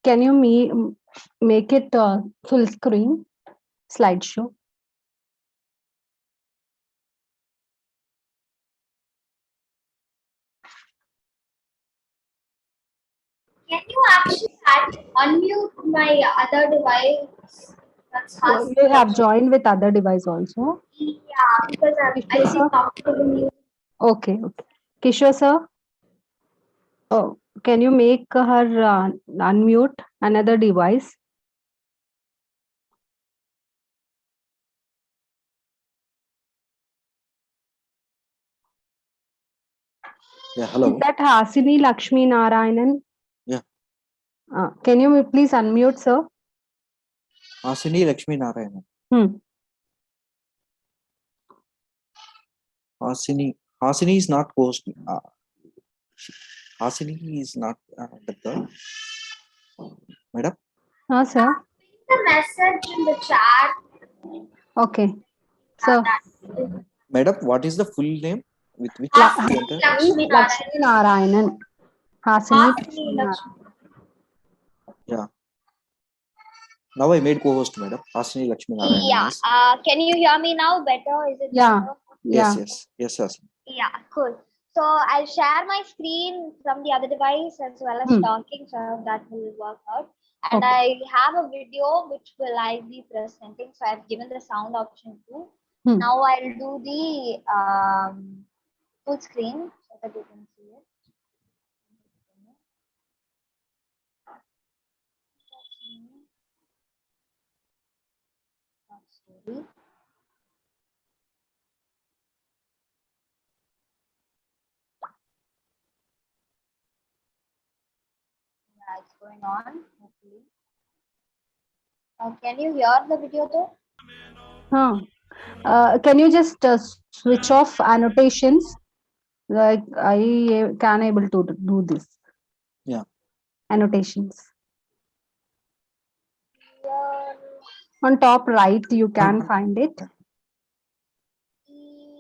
can you make it full screen slideshow? Can you actually unmute my other device? That's So you have joined with other device also? Yeah, because I feel comfortable using. Okay. Kishore sir, oh, can you make her unmute another device? Yeah, hello. Is that Hasini Lakshmi Narayanan? Yeah. Can you please unmute, sir? Hasini Lakshmi Narayanan. Hasini is not host. Hasini is not the girl. Madam? Sir. The message in the chat. Okay. So, Madam, what is the full name with which Lakshmi Narayanan. Hasini Lakshmi Narayanan. Yeah. Now I made co-host, madam. Hasini Lakshmi Narayanan. Yeah. Can you hear me now better? Is it better? Yes. Yeah, cool. So I'll share my screen from the other device as well as talking, so that will work out. And I have a video which will I be presenting. So I've given the sound option too. Now I'll do the full screen so that you can see it. Story. Yeah, it's going on. Hopefully. Can you hear the video though? Can you just switch off annotations? Like I can able to do this. Yeah. Annotations. On top right, you can find it.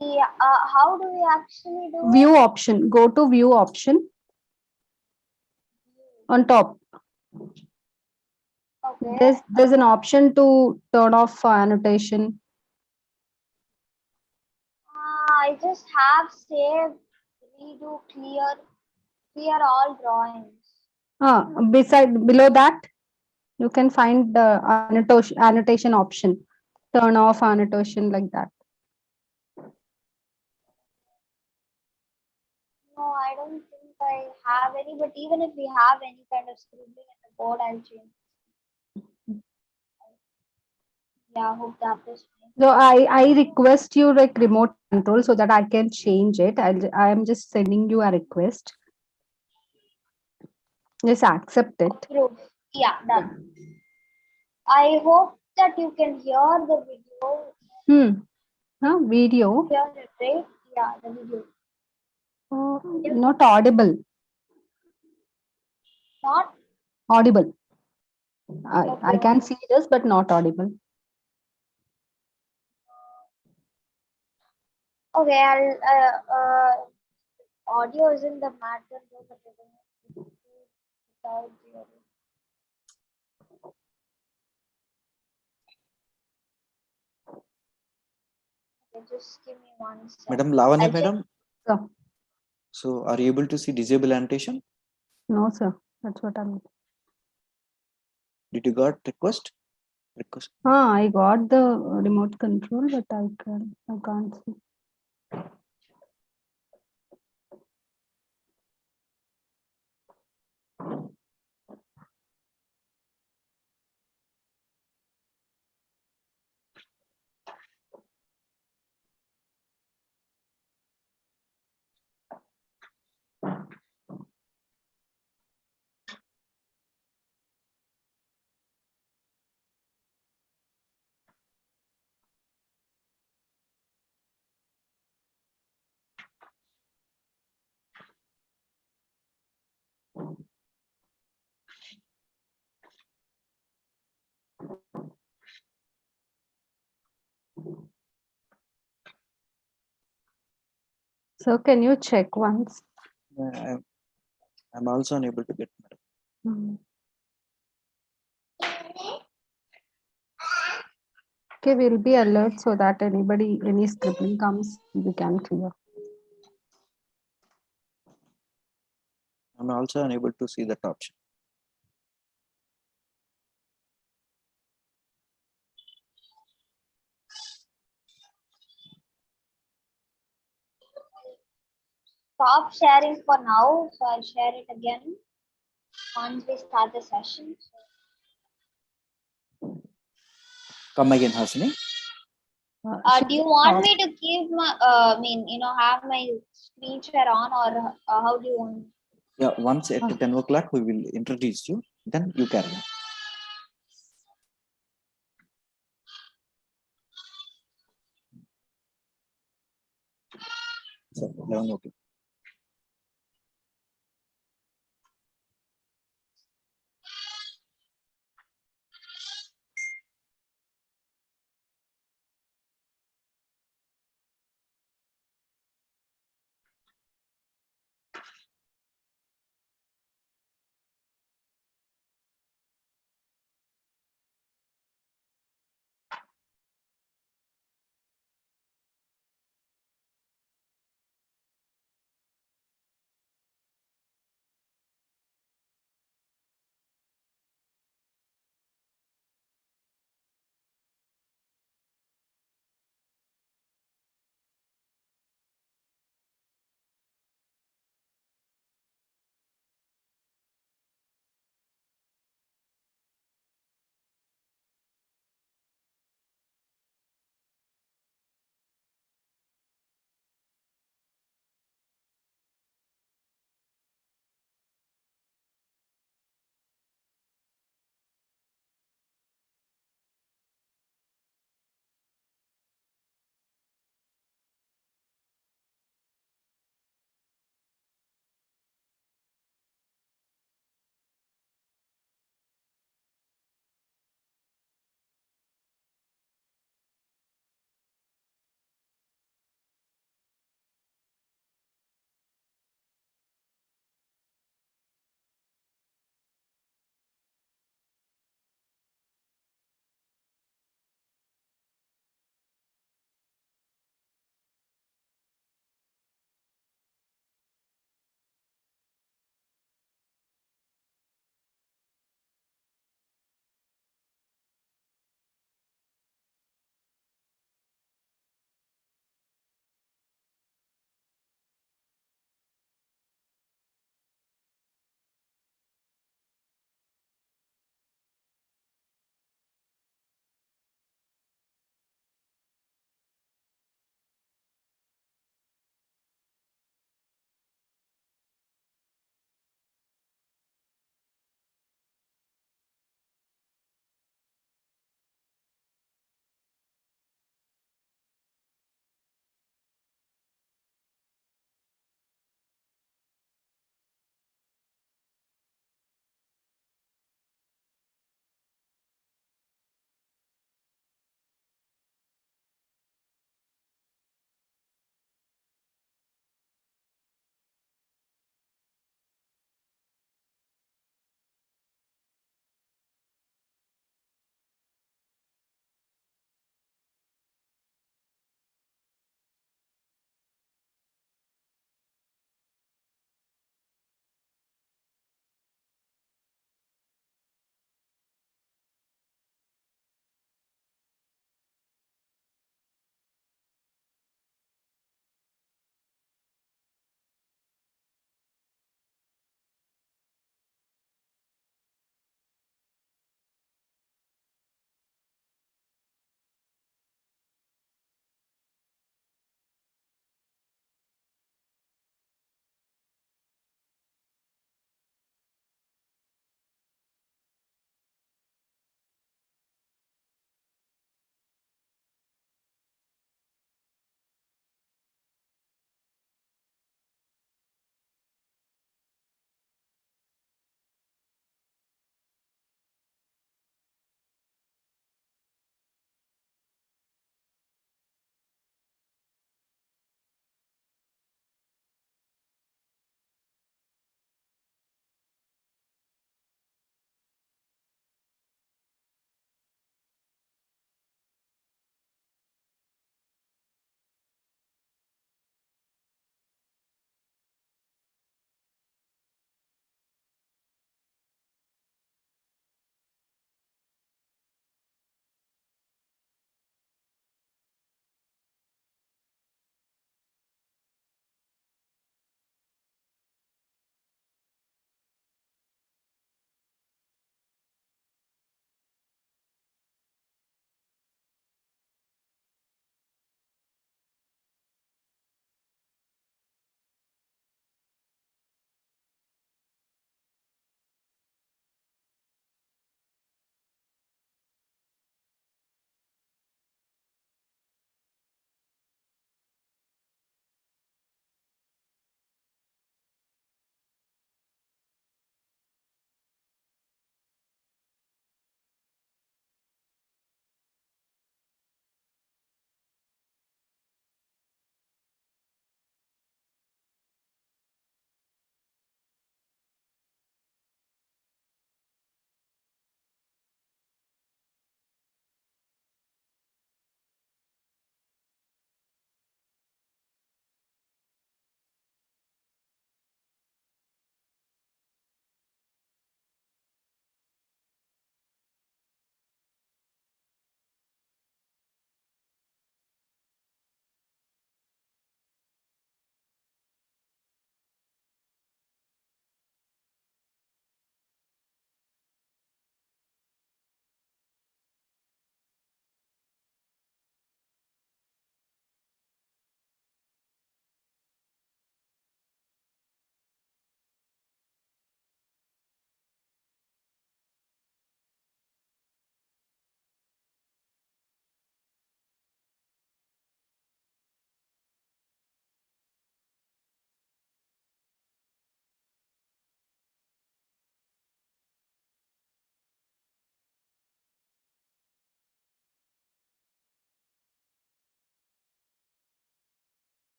Yeah. How do we actually do view option? Go to view option. On top. Okay. There's an option to turn off annotation. I just have saved redo clear all drawings. Below that, you can find the annotation option. Turn off annotation like that. No, I don't think I have any, but even if we have any kind of scribbling in the board, I'll change. Yeah, I hope that is fine. So I request you like remote control so that I can change it. I am just sending you a request. Just accept it. Approved. Yeah, done. I hope that you can hear the video. Video. Hear it, right? Yeah, the video. Not audible. Not audible. I can see this, but not audible. Okay, I'll audio isn't the matter, but without the audio. Okay, just give me 1 second. Madam Lavanya, madam. So are you able to see disable annotation? No, sir. That's what I mean. Did you got request? I got the remote control, but I can't see. So can you check once? I'm also unable to get, madam. Okay, we'll be alert so that any scribbling comes, we can clear. I'm also unable to see that option. Stop sharing for now, so I'll share it again once we start the session. Come again, Hasini. Do you want me to keep my, have my screen share on, or how do you want? Yeah, once at 10 o'clock, we will introduce you. Then you carry on. So, 11 o'clock.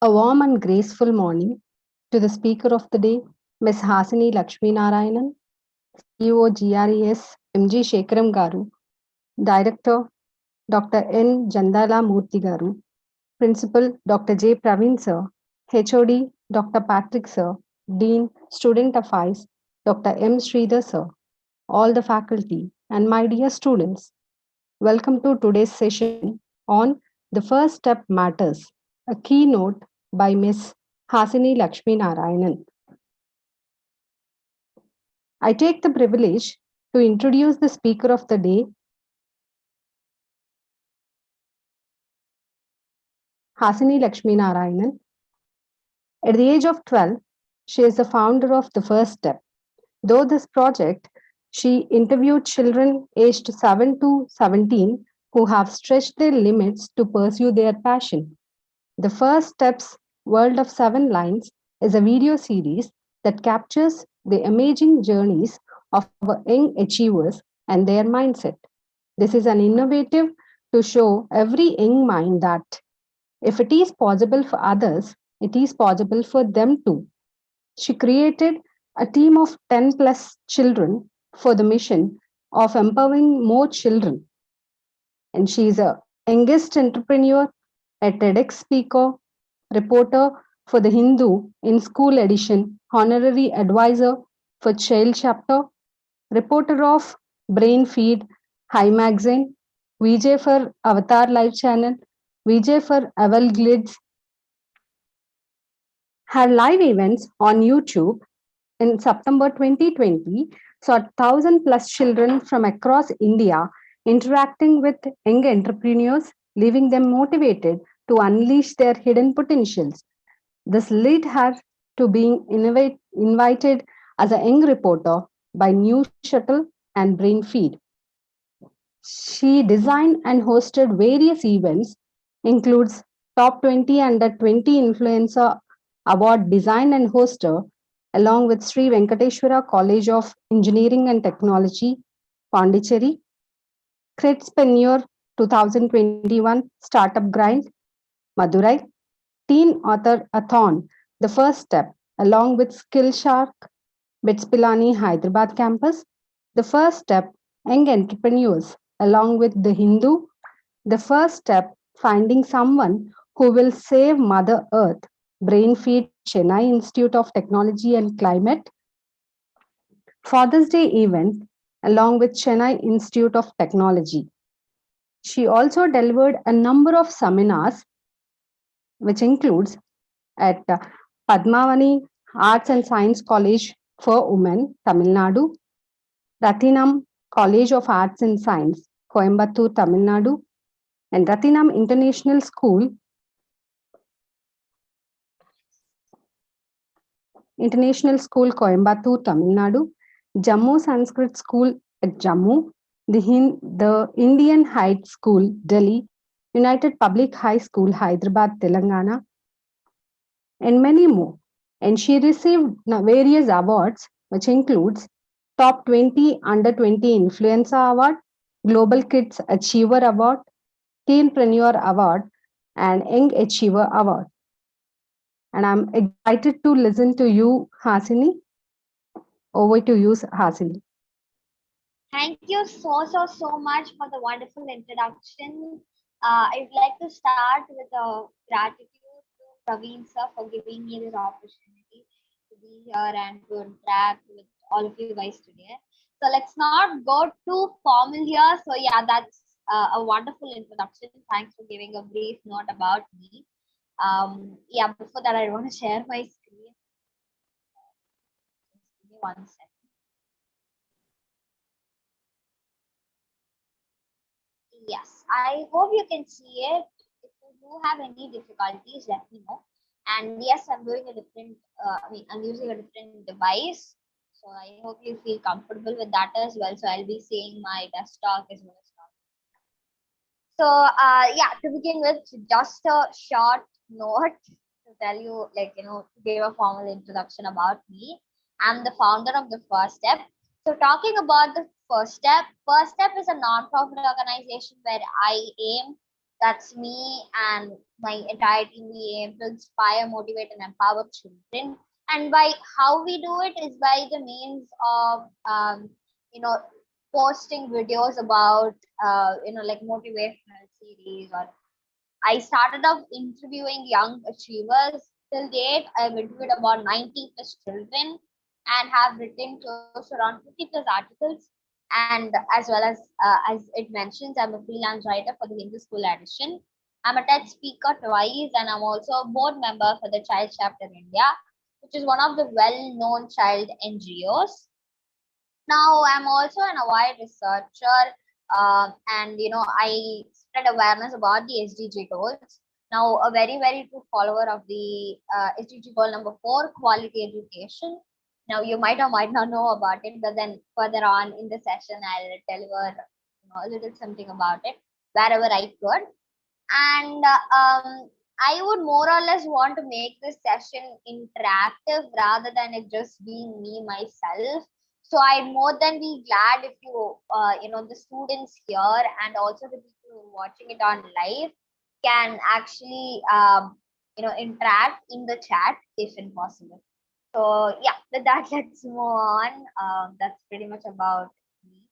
A warm and graceful morning to the speaker of the day, Ms. Hasini Lakshmi Narayanan, CEO GRES MG Shekaram Garu, Director Dr. N. Jandala Murthy Garu, Principal Dr. J. Praveen Sir, HOD Dr. Patrick Sir, Dean Student Affairs Dr. M. Sridhar Sir, all the faculty, and my dear students. Welcome to today's session on The First Step Matters, a keynote by Ms. Hasini Lakshmi Narayanan. I take the privilege to introduce the speaker of the day, Hasini Lakshmi Narayanan. At the age of 12, she is the founder of The First Step. Though this project, she interviewed children aged 7 to 17 who have stretched their limits to pursue their passion. The First Steps World of Seven Lines is a video series that captures the amazing journeys of our young achievers and their mindset. This is an innovative to show every young mind that if it is possible for others, it is possible for them too. She created a team of 10 plus children for the mission of empowering more children. And she is a youngest entrepreneur, a TEDx speaker, reporter for the Hindu in school edition, honorary advisor for child chapter, reporter of Brain Feed, High Magazine, VJ for Avatar Live Channel, VJ for Everglades. Her live events on YouTube in September 2020 saw 1,000 plus children from across India interacting with young entrepreneurs, leaving them motivated to unleash their hidden potentials. This led her to being invited as a young reporter by New Shuttle and Brain Feed. She designed and hosted various events, includes Top 20 Under 20 Influencer Award design and hoster, along with Sri Venkateshwara College of Engineering and Technology, Pondicherry, Critspreneur 2021 Startup Grind, Madurai, Teen Author Athon, The First Step, along with Skillshark, Bitspilani Hyderabad campus, The First Step, Young Entrepreneurs, along with The Hindu, The First Step, Finding Someone Who Will Save Mother Earth, Brain Feed Chennai Institute of Technology and Climate, Father's Day event, along with Chennai Institute of Technology. She also delivered a number of seminars, which includes at Padmavani Arts and Science College for Women, Tamil Nadu, Rathinam College of Arts and Science, Coimbatore, Tamil Nadu, and Rathinam International School, Coimbatore, Tamil Nadu, Jammu Sanskrit School at Jammu, the Indian Heights School, Delhi, United Public High School, Hyderabad, Telangana, and many more. And she received various awards, which includes Top 20 Under 20 Influencer Award, Global Kids Achiever Award, Teenpreneur Award, and Young Achiever Award. And I'm excited to listen to you, Hasini. Over to you, Hasini. Thank you so much for the wonderful introduction. I'd like to start with a gratitude to Praveen sir for giving me this opportunity to be here and to interact with all of you guys today. So let's not go too formal here. So yeah, that's a wonderful introduction. Thanks for giving a brief note about me. Yeah, before that, I want to share my screen. Just give me 1 second. Yes, I hope you can see it. If you do have any difficulties, let me know. And yes, I'm doing a different, I'm using a different device. So I hope you feel comfortable with that as well. So I'll be seeing my desktop as well as not. So yeah, to begin with, just a short note to tell you, like, to give a formal introduction about me. I'm the founder of the First Step. So talking about the First Step is a non-profit organization where I aim That's me and my entire team. We aim to inspire, motivate, and empower children. And by how we do it is by the means of you know posting videos about like motivational series. Or I started off interviewing young achievers. Till date, I've interviewed about 90 plus children and have written close around 50 plus articles. And as it mentions, I'm a freelance writer for the Hindu School Edition. I'm a TED speaker twice, and I'm also a board member for the Child Chapter India, which is one of the well-known child NGOs. Now I'm also an avid researcher, and I spread awareness about the SDG goals. Now a very true follower of the SDG goal number 4, quality education. Now you might or might not know about it, but then further on in the session I'll deliver a little something about it wherever I could. And I would more or less want to make this session interactive rather than it just being me myself. So I'd more than be glad if the students here and also the people who are watching it on live can actually, interact in the chat if possible. So yeah, with that, let's move on. That's pretty much about me.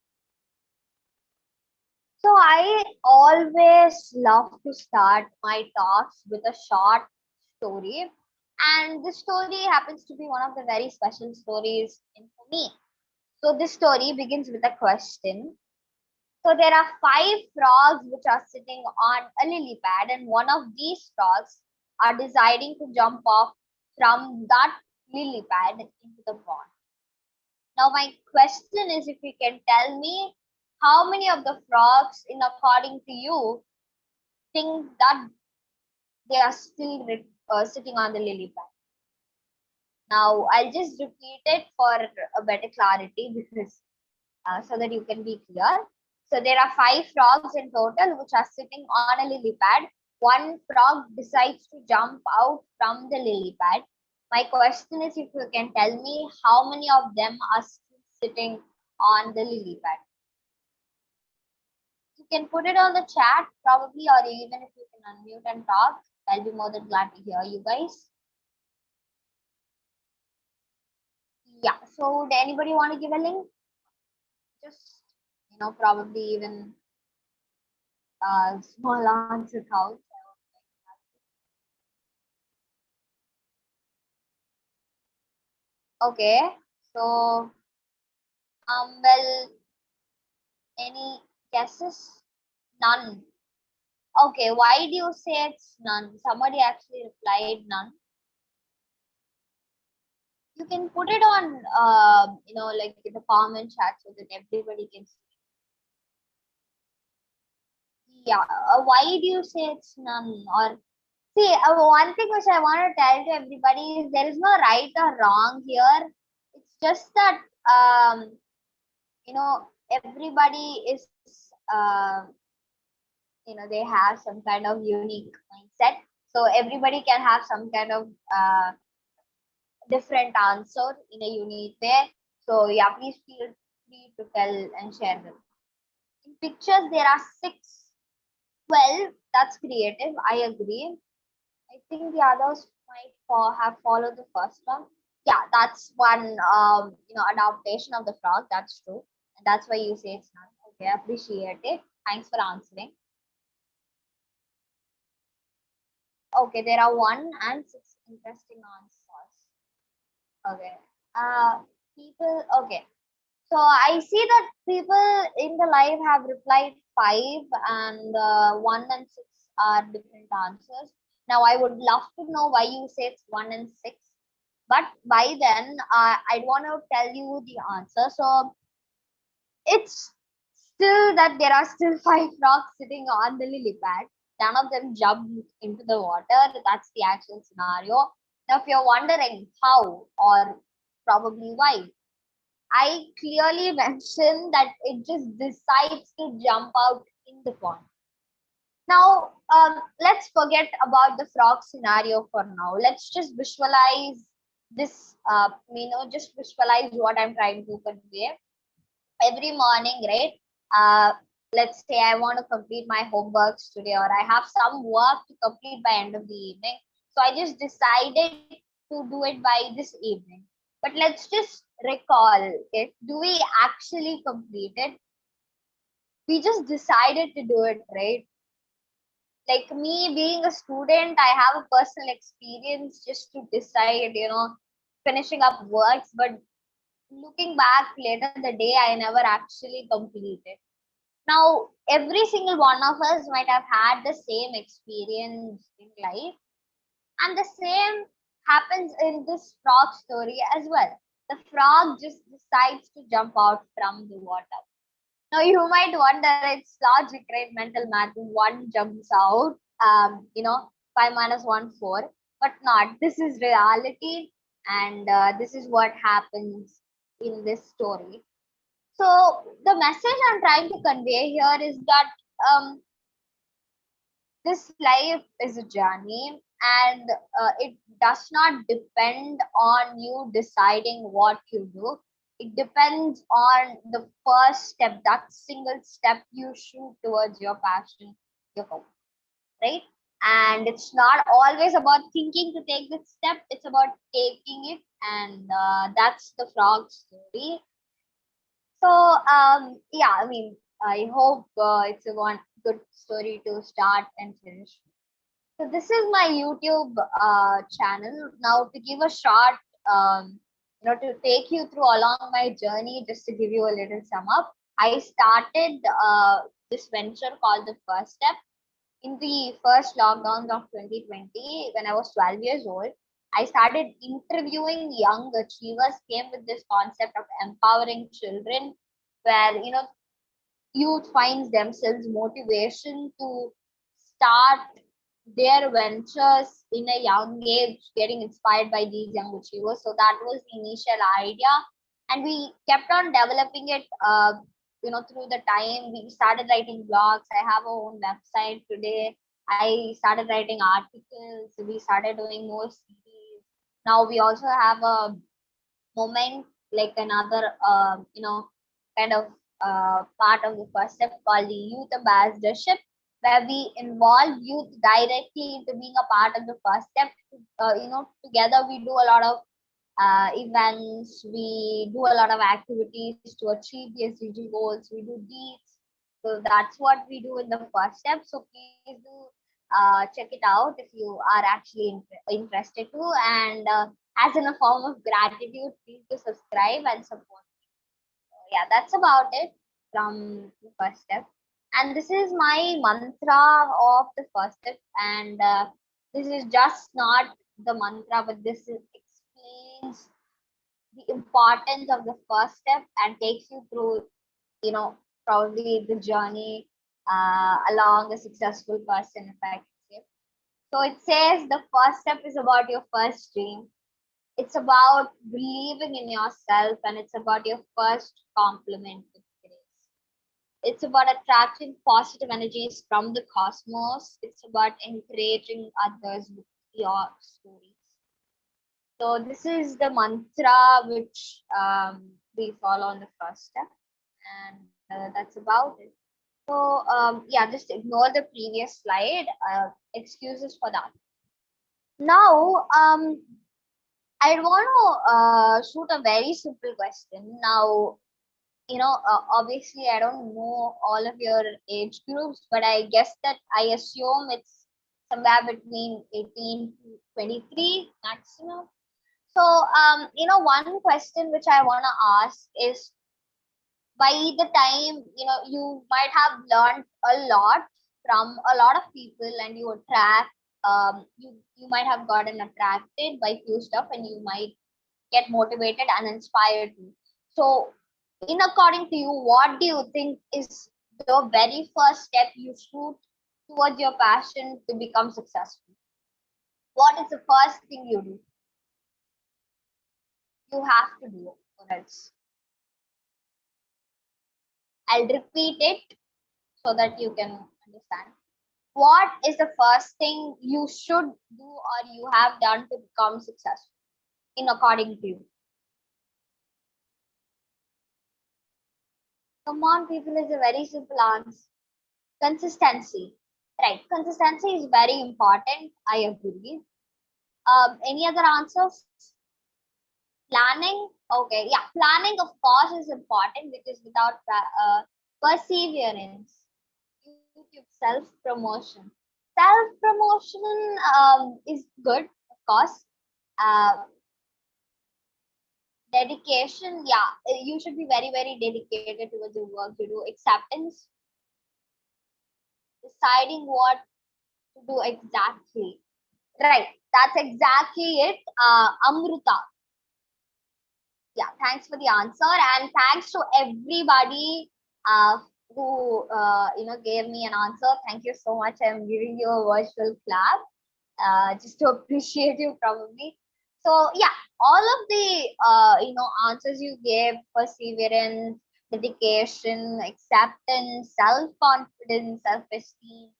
So I always love to start my talks with a short story. And this story happens to be one of the very special stories for me. So this story begins with a question. So there are 5 frogs which are sitting on a lily pad, and one of these frogs are deciding to jump off from that lily pad into the pond. Now my question is, if you can tell me how many of the frogs, in according to you, think that they are still sitting on the lily pad. Now I'll just repeat it for a better clarity, because so that you can be clear. So there are 5 frogs in total which are sitting on a lily pad. One frog decides to jump out from the lily pad. My question is, if you can tell me how many of them are still sitting on the lily pad. You can put it on the chat probably, or even if you can unmute and talk, I'll be more than glad to hear you guys. Yeah, so would anybody want to give a link? Just, probably even small answer counts. Okay, so well, any guesses? None. Okay, why do you say it's none? Somebody actually replied none. You can put it on, like in the comment chat so that everybody can see. Yeah, why do you say it's none? Or see, one thing which I want to tell to everybody is there is no right or wrong here. It's just that everybody is they have some kind of unique mindset. So everybody can have some kind of different answer in a unique way. So yeah, please feel free to tell and share them. In pictures, there are 6. Well, that's creative. I agree. I think the others might have followed the first one. Yeah, that's one adaptation of the frog. That's true, and that's why you say it's not. Okay, appreciate it. Thanks for answering. Okay, there are 1 and 6 interesting answers. Okay. People. Okay. So I see that people in the live have replied 5, and 1 and 6 are different answers. Now I would love to know why you say it's 1 and 6, but by then I want to tell you the answer. So it's still that there are still 5 frogs sitting on the lily pad. None of them jumped into the water. That's the actual scenario. Now, if you're wondering how or probably why, I clearly mentioned that it just decides to jump out in the pond. Now, let's forget about the frog scenario for now. Let's just visualize this, just visualize what I'm trying to convey. Every morning, right? let's say I want to complete my homeworks today, or I have some work to complete by end of the evening. So I just decided to do it by this evening. But let's just recall, okay, do we actually complete it? We just decided to do it, right? Like me being a student, I have a personal experience just to decide, finishing up works, but looking back later the day, I never actually completed. Now, every single one of us might have had the same experience in life, and the same happens in this frog story as well. The frog just decides to jump out from the water. Now, you might wonder, it's logic, right? Mental math. One jumps out, 5 minus 1, 4, but not. This is reality, and this is what happens in this story. So the message I'm trying to convey here is that this life is a journey, and it does not depend on you deciding what you do. It depends on the first step, that single step you shoot towards your passion, your hope, right? And it's not always about thinking to take this step, it's about taking it, and that's the frog story. So, yeah, I mean, I hope it's a one good story to start and finish. So this is my YouTube channel. Now, to give a short, to take you through along my journey, just to give you a little sum up, I started this venture called The First Step in the first lockdowns of 2020 when I was 12 years old. I started interviewing young achievers, came with this concept of empowering children, where youth finds themselves motivation to start their ventures in a young age, getting inspired by these young achievers. So that was the initial idea, and we kept on developing it. Through the time, we started writing blogs. I have our own website today. I started writing articles. We started doing more series. Now we also have a moment, like another, kind of part of the first step called the youth ambassadorship, where we involve youth directly into being a part of the first step. Together we do a lot of events, we do a lot of activities to achieve the SDG goals, we do deeds. So that's what we do in the first step. So please do check it out if you are actually interested to. And as in a form of gratitude, please do subscribe and support. So yeah, that's about it from the first step. And this is my mantra of the first step. And this is just not the mantra, but explains the importance of the first step and takes you through, probably the journey along a successful person, if I can say. So it says the first step is about your first dream. It's about believing in yourself, and it's about your first compliment with grace. It's about attracting positive energies from the cosmos. It's about encouraging others with your stories. So this is the mantra which we follow on the first step, and that's about it. So yeah, just ignore the previous slide. Excuses for that. Now, I want to shoot a very simple question. Now, obviously, I don't know all of your age groups, but I guess that I assume it's somewhere between 18 to 23 maximum. So, one question which I want to ask is, by the time, you might have learned a lot from a lot of people, and you attract, you might have gotten attracted by few stuff, and you might get motivated and inspired too. So, in according to you, what do you think is the very first step you shoot towards your passion to become successful? What is the first thing you do? You have to do, or else. I'll repeat it so that you can understand. What is the first thing you should do or you have done to become successful, in according to you? Come on, people, is a very simple answer. Consistency. Right. Consistency is very important. I agree. Any other answers? Planning. Okay. Yeah. Planning, of course, is important because without perseverance, YouTube self-promotion. Self-promotion is good, of course. Uh, Dedication. Yeah. You should be very, very dedicated towards the work you do. Acceptance. Deciding what to do exactly. Right. That's exactly it. Amrita. Yeah, thanks for the answer, and thanks to everybody who gave me an answer. Thank you so much. I'm giving you a virtual clap just to appreciate you probably. So yeah, all of the answers you gave: perseverance, dedication, acceptance, self-confidence, self-esteem.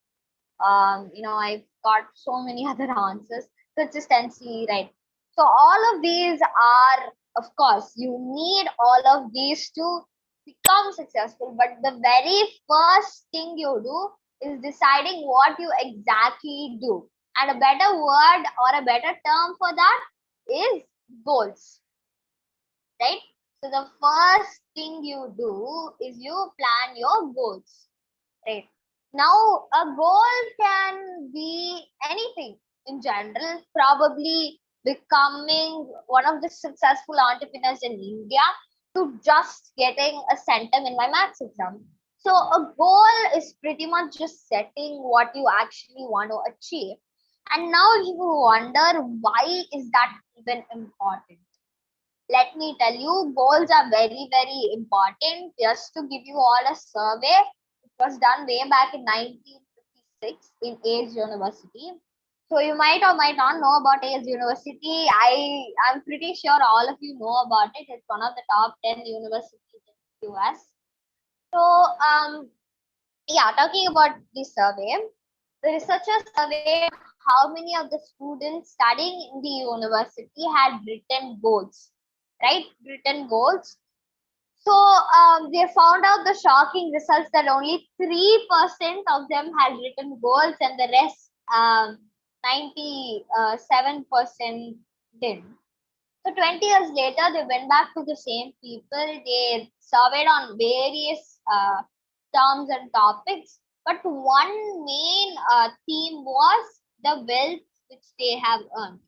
I've got so many other answers. Consistency, right? So all of these are, of course, you need all of these to become successful. But the very first thing you do is deciding what you exactly do. And a better word or a better term for that is goals, right? So the first thing you do is you plan your goals, right? Now, a goal can be anything in general, probably becoming one of the successful entrepreneurs in India to just getting a centum in my maths exam. So, a goal is pretty much just setting what you actually want to achieve. And now you wonder, why is that even important? Let me tell you, goals are very, very important. Just to give you all a survey, it was done way back in 1956 in AIDS University. So you might or might not know about AIDS University. I'm pretty sure all of you know about it. It's one of the top 10 universities in the US. So yeah, talking about the survey, the researchers surveyed how many of the students studying in the university had written goals, right? Written goals. So they found out the shocking results that only 3% of them had written goals, and the rest, 97% didn't. So 20 years later, they went back to the same people. They surveyed on various terms and topics, but one main theme was the wealth which they have earned.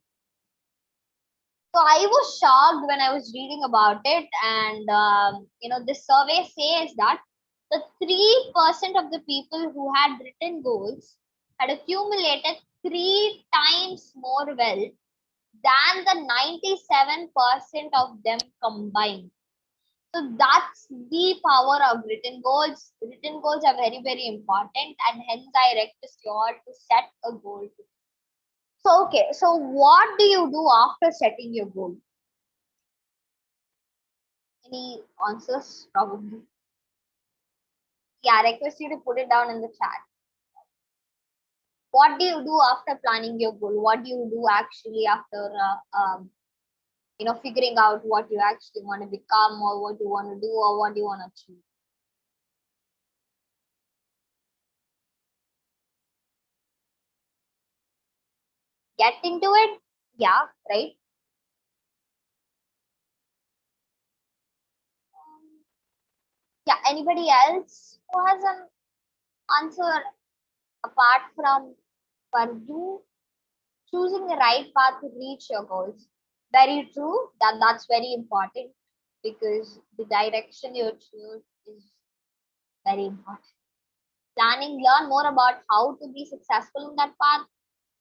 So I was shocked when I was reading about it, and this survey says that the 3% of the people who had written goals had accumulated 3 times more wealth than the 97% of them combined. So that's the power of written goals. Written goals are very, very important, and hence I request you all to set a goal. So, okay, so what do you do after setting your goal? Any answers? Probably. Yeah, I request you to put it down in the chat. What do you do after planning your goal? What do you do actually after figuring out what you actually want to become, or what you want to do, or what you want to achieve? Get into it. Yeah, right. Yeah, anybody else who has an answer apart from Purdue? Choosing the right path to reach your goals. Very true. That's very important, because the direction you choose is very important. Planning, learn more about how to be successful in that path,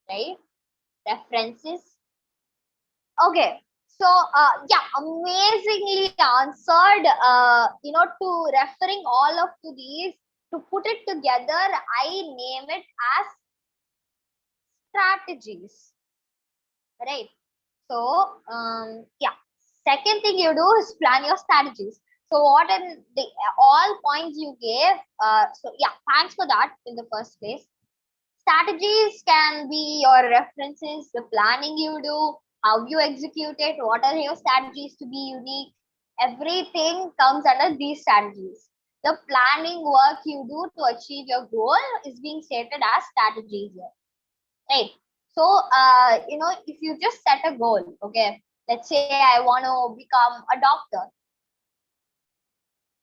right? References. Okay. So yeah, amazingly answered. To referring all of to these, to put it together, I name it as strategies, right? So yeah, second thing you do is plan your strategies. So what are the all points you gave? So yeah, thanks for that in the first place. Strategies can be your references, the planning you do, how you execute it, what are your strategies to be unique. Everything comes under these strategies. The planning work you do to achieve your goal is being stated as strategies here, right? So, if you just set a goal, okay, let's say I want to become a doctor.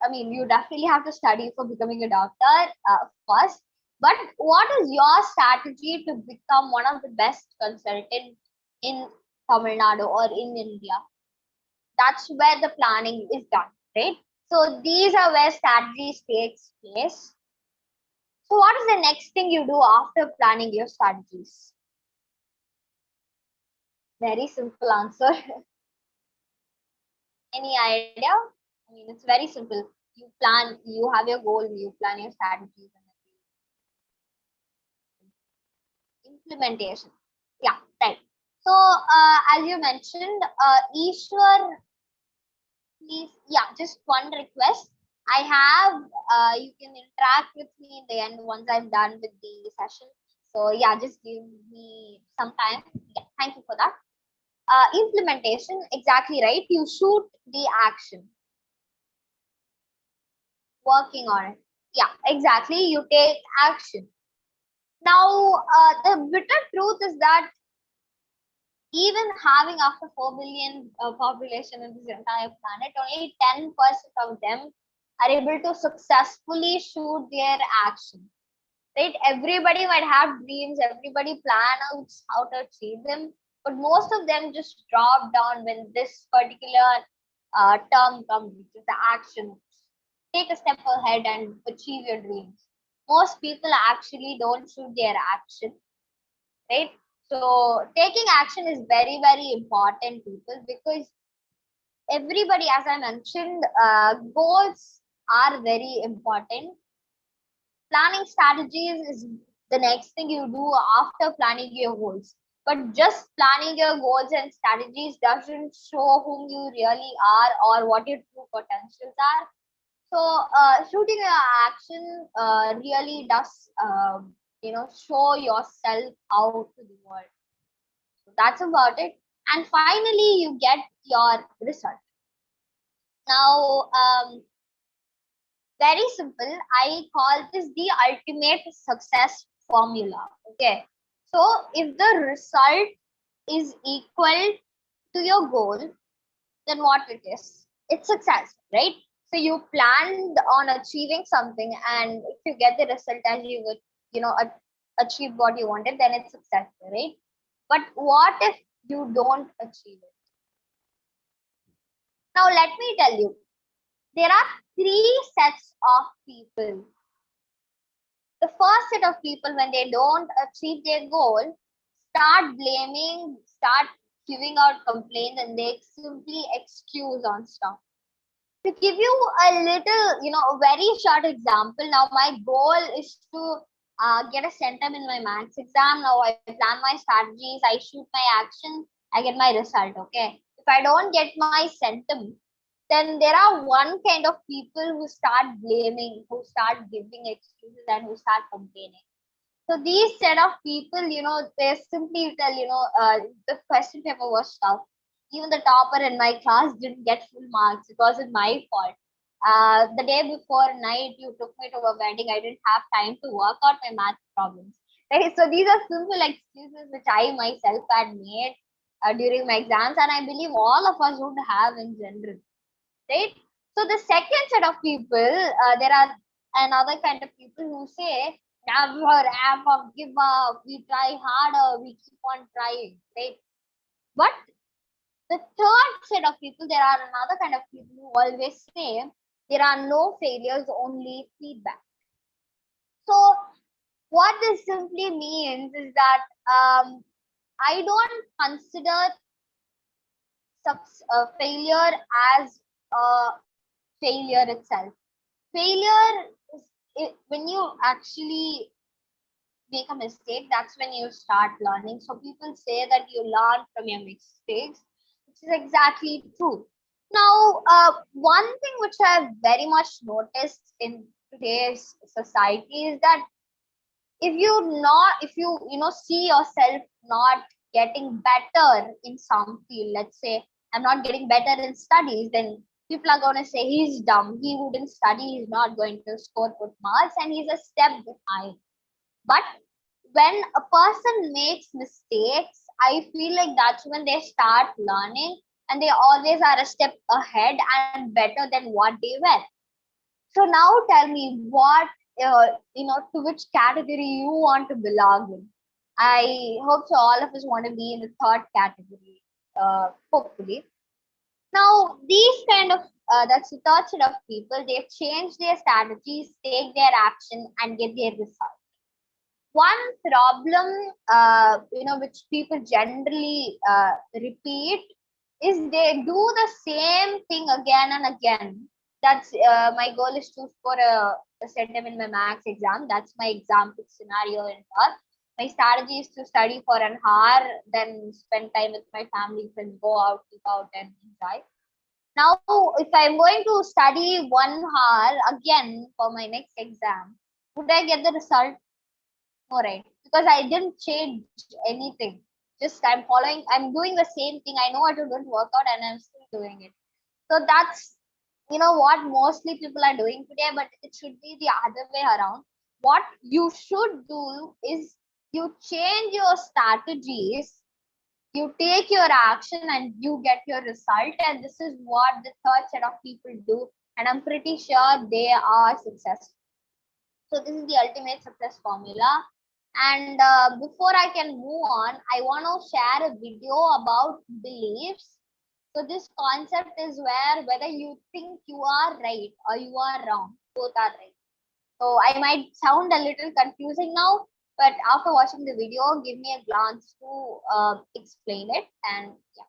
I mean, you definitely have to study for becoming a doctor, of course. But what is your strategy to become one of the best consultants in Tamil Nadu or in India? That's where the planning is done, right? So these are where strategies takes place. So what is the next thing you do after planning your strategies? Very simple answer. Any idea? I mean, it's very simple. You plan, you have your goal, you plan your strategies, and then implementation. Yeah, right. So, as you mentioned, Ishwar, please, yeah, just one request. I have, you can interact with me in the end once I'm done with the session. So, yeah, just give me some time. Yeah, thank you for that. Implementation, exactly right. You shoot the action, working on it. Yeah, exactly. You take action. Now, the bitter truth is that even having after 4 billion population in this entire planet, only 10% of them are able to successfully shoot their action. Right? Everybody might have dreams, everybody plan out how to achieve them, but most of them just drop down when this particular term comes, which is the action. Take a step ahead and achieve your dreams. Most people actually don't shoot their action, right? So taking action is very, very important, people, because everybody, as I mentioned, goals are very important. Planning strategies is the next thing you do after planning your goals. But just planning your goals and strategies doesn't show whom you really are or what your true potentials are. So shooting your action really does, show yourself out to the world. So that's about it. And finally, you get your result. Now, very simple. I call this the ultimate success formula. Okay. So if the result is equal to your goal, then what it is? It's success, right? So you planned on achieving something, and if you get the result as you would, achieve what you wanted, then it's success, right? But what if you don't achieve it? Now, let me tell you, there are three sets of people. The first set of people, when they don't achieve their goal, start blaming, start giving out complaints, and they simply excuse on stuff. To give you a little, a very short example, now my goal is to get a centum in my maths exam. Now I plan my strategies, I shoot my action, I get my result. Okay. If I don't get my centum, then there are one kind of people who start blaming, who start giving excuses, and who start complaining. So these set of people, they simply tell, the question paper was tough. Even the topper in my class didn't get full marks. It wasn't my fault. The day before night, you took me to a wedding. I didn't have time to work out my math problems. Right? So these are simple excuses which I myself had made during my exams, and I believe all of us would have in general. Right? So the second set of people, there are another kind of people who say, never ever give up, we try harder, we keep on trying, right? But the third set of people, there are another kind of people who always say, there are no failures, only feedback. So what this simply means is that I don't consider failure as a failure itself. Failure is when you actually make a mistake, that's when you start learning. So people say that you learn from your mistakes, which is exactly true. Now, one thing which I've very much noticed in today's society is that if you see yourself not getting better in some field, let's say I'm not getting better in studies, then people are going to say he's dumb, he wouldn't study, he's not going to score good marks, and he's a step behind. But when a person makes mistakes, I feel like that's when they start learning, and they always are a step ahead and better than what they were. So now tell me what, to which category you want to belong in. I hope so. All of us want to be in the third category, hopefully. Now, these kind of that's the third set of people. They change their strategies, take their action, and get their result. One problem, which people generally repeat is they do the same thing again and again. That's my goal is to score a set in my max exam. That's my example scenario in that. My strategy is to study for an hour, then spend time with my family, friends, go out, eat out, and enjoy. Now, if I'm going to study 1 hour again for my next exam, would I get the result? No, right? Because I didn't change anything. Just I'm doing the same thing. I know it wouldn't work out, and I'm still doing it. So that's what mostly people are doing today, but it should be the other way around. What you should do is you change your strategies, you take your action, and you get your result. And this is what the third set of people do, and I'm pretty sure they are successful. So this is the ultimate success formula. And before I can move on, I want to share a video about beliefs. So this concept is where whether you think you are right or you are wrong, both are right. So I might sound a little confusing now, but after watching the video, give me a glance to explain it. And yeah.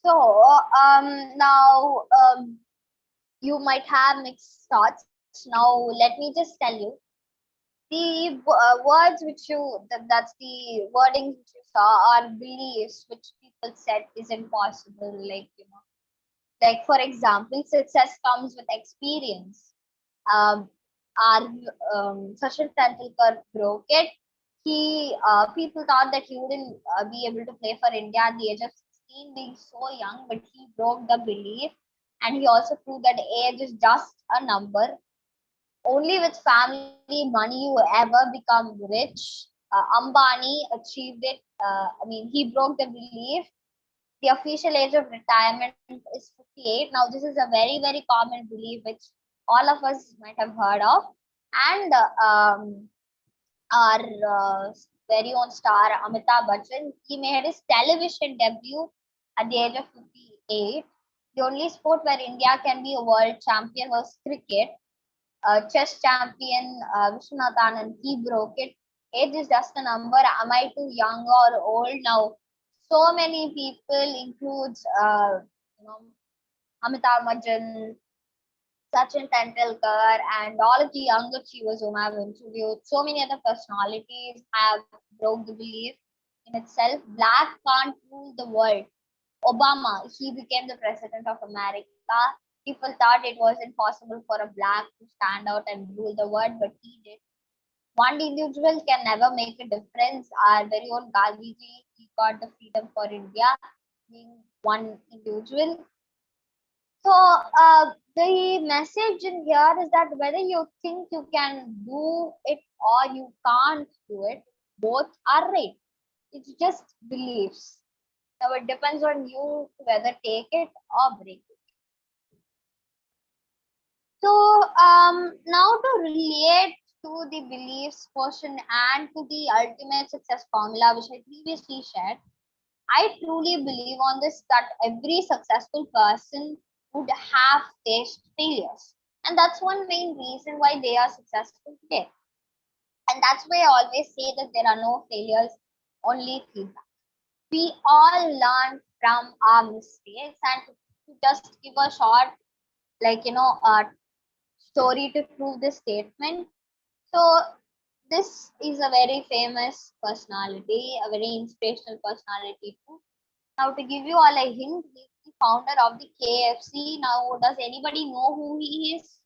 So now you might have mixed thoughts. Now let me just tell you. the words which that's the wordings which you saw are beliefs which people said is impossible. Like for example, success comes with experience. Um, our Sachin Tendulkar broke it. People thought that he wouldn't be able to play for India at the age of 16, being so young, but he broke the belief, and he also proved that age is just a number. Only with family money you ever become rich. Ambani achieved it. He broke the belief. The official age of retirement is 58. Now, this is a very, very common belief which all of us might have heard of. And our very own star, Amitabh Bachchan, he made his television debut at the age of 58. The only sport where India can be a world champion was cricket. Chess champion Vishwanathan, he broke it. Age is just a number. Am I too young or old now? So many people includes you know Amitabh Bachchan, Sachin Tendulkar, and all of the young achievers whom I've interviewed. So many other personalities have broke the belief in itself. Black can't rule the world. Obama, he became the president of America. People thought it was impossible for a black to stand out and rule the world, but he did. One individual can never make a difference. Our very own Gandhiji, he got the freedom for India, being one individual. So the message in here is that whether you think you can do it or you can't do it, both are right. It's just beliefs. Now it depends on you to whether take it or break it. So now to relate to the beliefs portion and to the ultimate success formula, which I previously shared, I truly believe on this that every successful person would have faced failures. And that's one main reason why they are successful today. And that's why I always say that there are no failures, only feedback. We all learn from our mistakes, and to just give a short, story to prove this statement. So this is a very famous personality, a very inspirational personality too. Now, to give you all a hint, he's the founder of the KFC. Now, does anybody know who he is?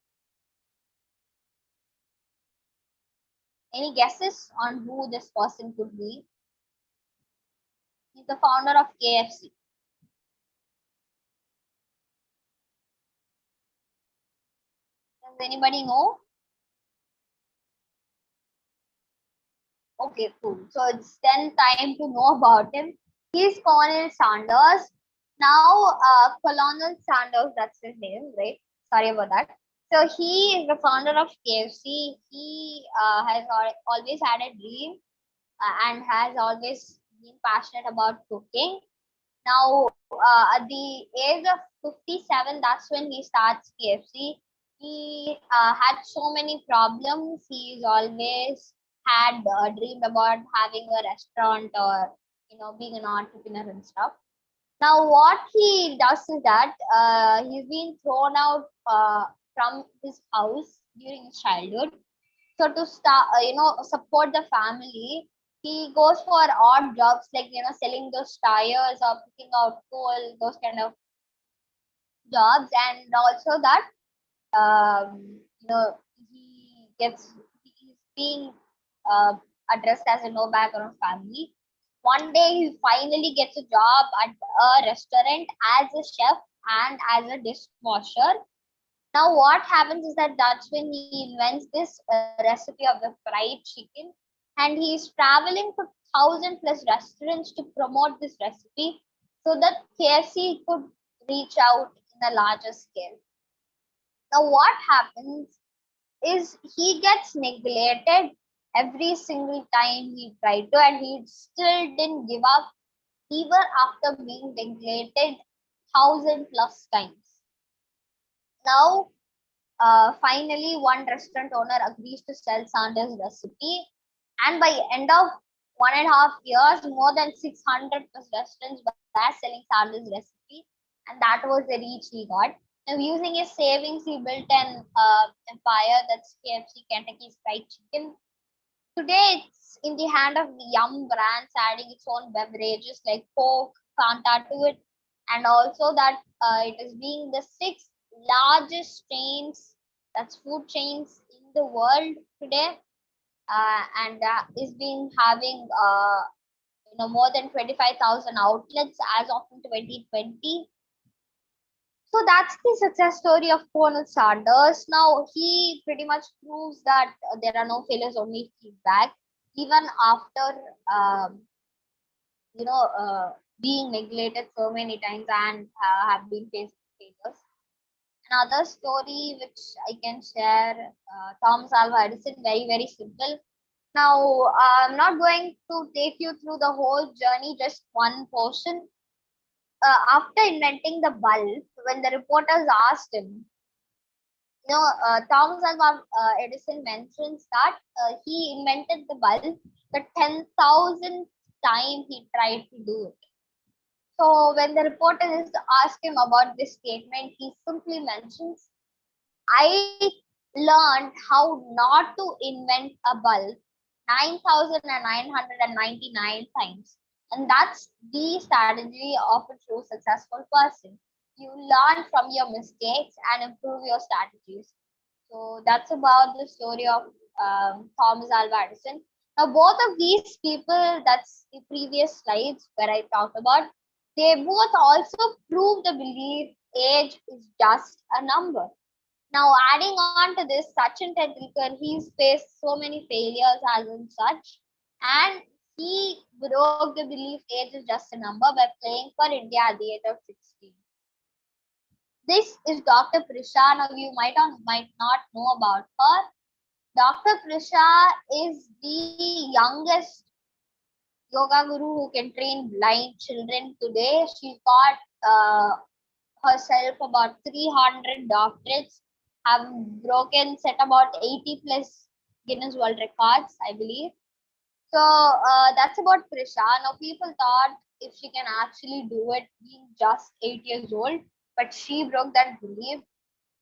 Any guesses on who this person could be? He's the founder of KFC. Does anybody know? Okay, cool. So it's then time to know about him. He's Colonel Sanders. Now, Colonel Sanders, that's his name, right? Sorry about that. So he is the founder of KFC. He has always had a dream and has always been passionate about cooking. Now, at the age of 57, that's when he starts KFC. He had so many problems. He's always had dreamed about having a restaurant or being an entrepreneur and stuff. Now, what he does is that he's been thrown out from his house during his childhood. So to start, support the family, he goes for odd jobs like selling those tires or picking out coal, those kind of jobs, and also that he gets he's being uh, addressed as a no background family. One day he finally gets a job at a restaurant as a chef and as a dishwasher. Now, what happens is that that's when he invents this recipe of the fried chicken, and he is traveling to 1,000+ restaurants to promote this recipe so that KFC could reach out in a larger scale. Now, what happens is he gets neglected every single time he tried to, and he still didn't give up even after being neglected 1,000+ times. Now, finally, one restaurant owner agrees to sell Sanders' recipe, and by end of 1.5 years, more than 600+ restaurants were selling Sanders' recipe, and that was the reach he got. Now, using his savings, he built an empire that's KFC, Kentucky's Fried Chicken. Today, it's in the hand of the Yum brands, adding its own beverages like Coke, Fanta to it, and also that it is being the sixth largest chains, that's food chains in the world today, and is being having more than 25,000 outlets as of in 2020. So that's the success story of Colonel Sanders. Now he pretty much proves that there are no failures, only feedback. Even after being neglected so many times and have been facing failures. Another story which I can share, Thomas Alva Edison, very simple. Now I'm not going to take you through the whole journey, just one portion. After inventing the bulb, when the reporters asked him, Thomas Alva Edison mentions that he invented the bulb the 10,000th time he tried to do it. So when the reporters ask him about this statement, he simply mentions, I learned how not to invent a bulb 9,999 times. And that's the strategy of a true successful person. You learn from your mistakes and improve your strategies. So that's about the story of Thomas Alva Edison. Now, both of these people, that's the previous slides where I talked about, they both also prove the belief age is just a number. Now, adding on to this, Sachin Tendulkar, he's faced so many failures as in such, and he broke the belief age is just a number by playing for India at the age of 16. This is Dr. Prisha. Now, you might not know about her. Dr. Prisha is the youngest yoga guru who can train blind children today. She got herself about 300 doctorates, have set about 80 plus Guinness World Records, I believe. So that's about Prisha. Now, people thought if she can actually do it being just 8 years old, but she broke that belief.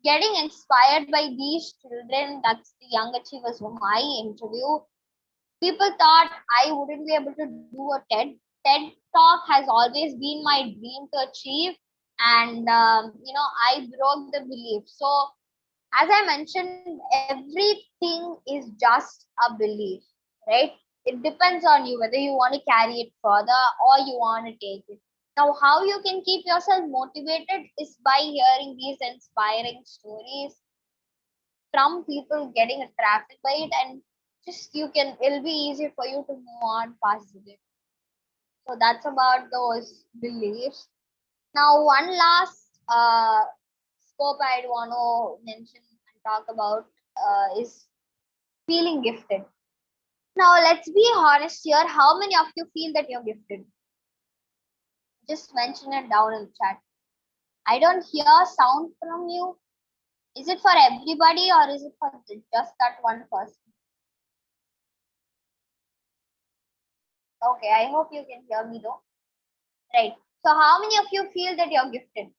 Getting inspired by these children, that's the young achievers whom I interview. People thought I wouldn't be able to do a TED talk has always been my dream to achieve, and I broke the belief. So as I mentioned, everything is just a belief, right? It depends on you whether you want to carry it further or you want to take it. Now, how you can keep yourself motivated is by hearing these inspiring stories from people getting attracted by it, and just it'll be easy for you to move on past it. So that's about those beliefs. Now, one last scope I'd want to mention and talk about is feeling gifted. Now, let's be honest here. How many of you feel that you're gifted? Just mention it down in the chat. I don't hear sound from you. Is it for everybody or is it for just that one person? Okay, I hope you can hear me though. Right. So, how many of you feel that you're gifted?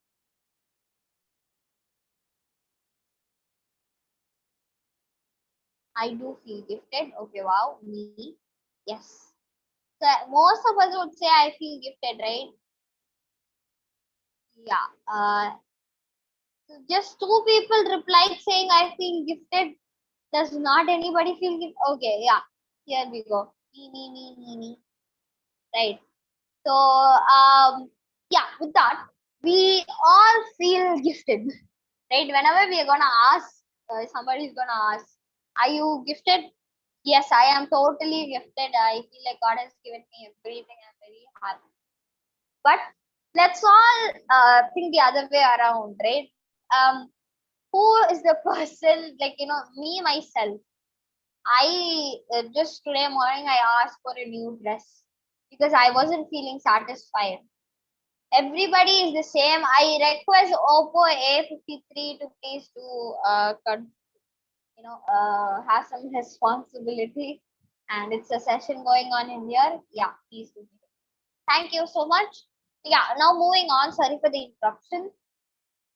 I do feel gifted. Okay, wow, me. Yes. So most of us would say I feel gifted, right? Yeah. So just two people replied saying I feel gifted. Does not anybody feel gifted? Okay, yeah. Here we go. Me. Right. So yeah, with that, we all feel gifted. Right? Whenever we are gonna ask, somebody is gonna ask, are you gifted? Yes, I am totally gifted. I feel like God has given me everything. I'm very happy. But let's all think the other way around, right? Who is the person, like, me, myself? I just today morning, I asked for a new dress because I wasn't feeling satisfied. Everybody is the same. I request Oppo A53 to please do have some responsibility, and it's a session going on in here. Yeah, please do. Thank you so much. Yeah, now moving on. Sorry for the interruption.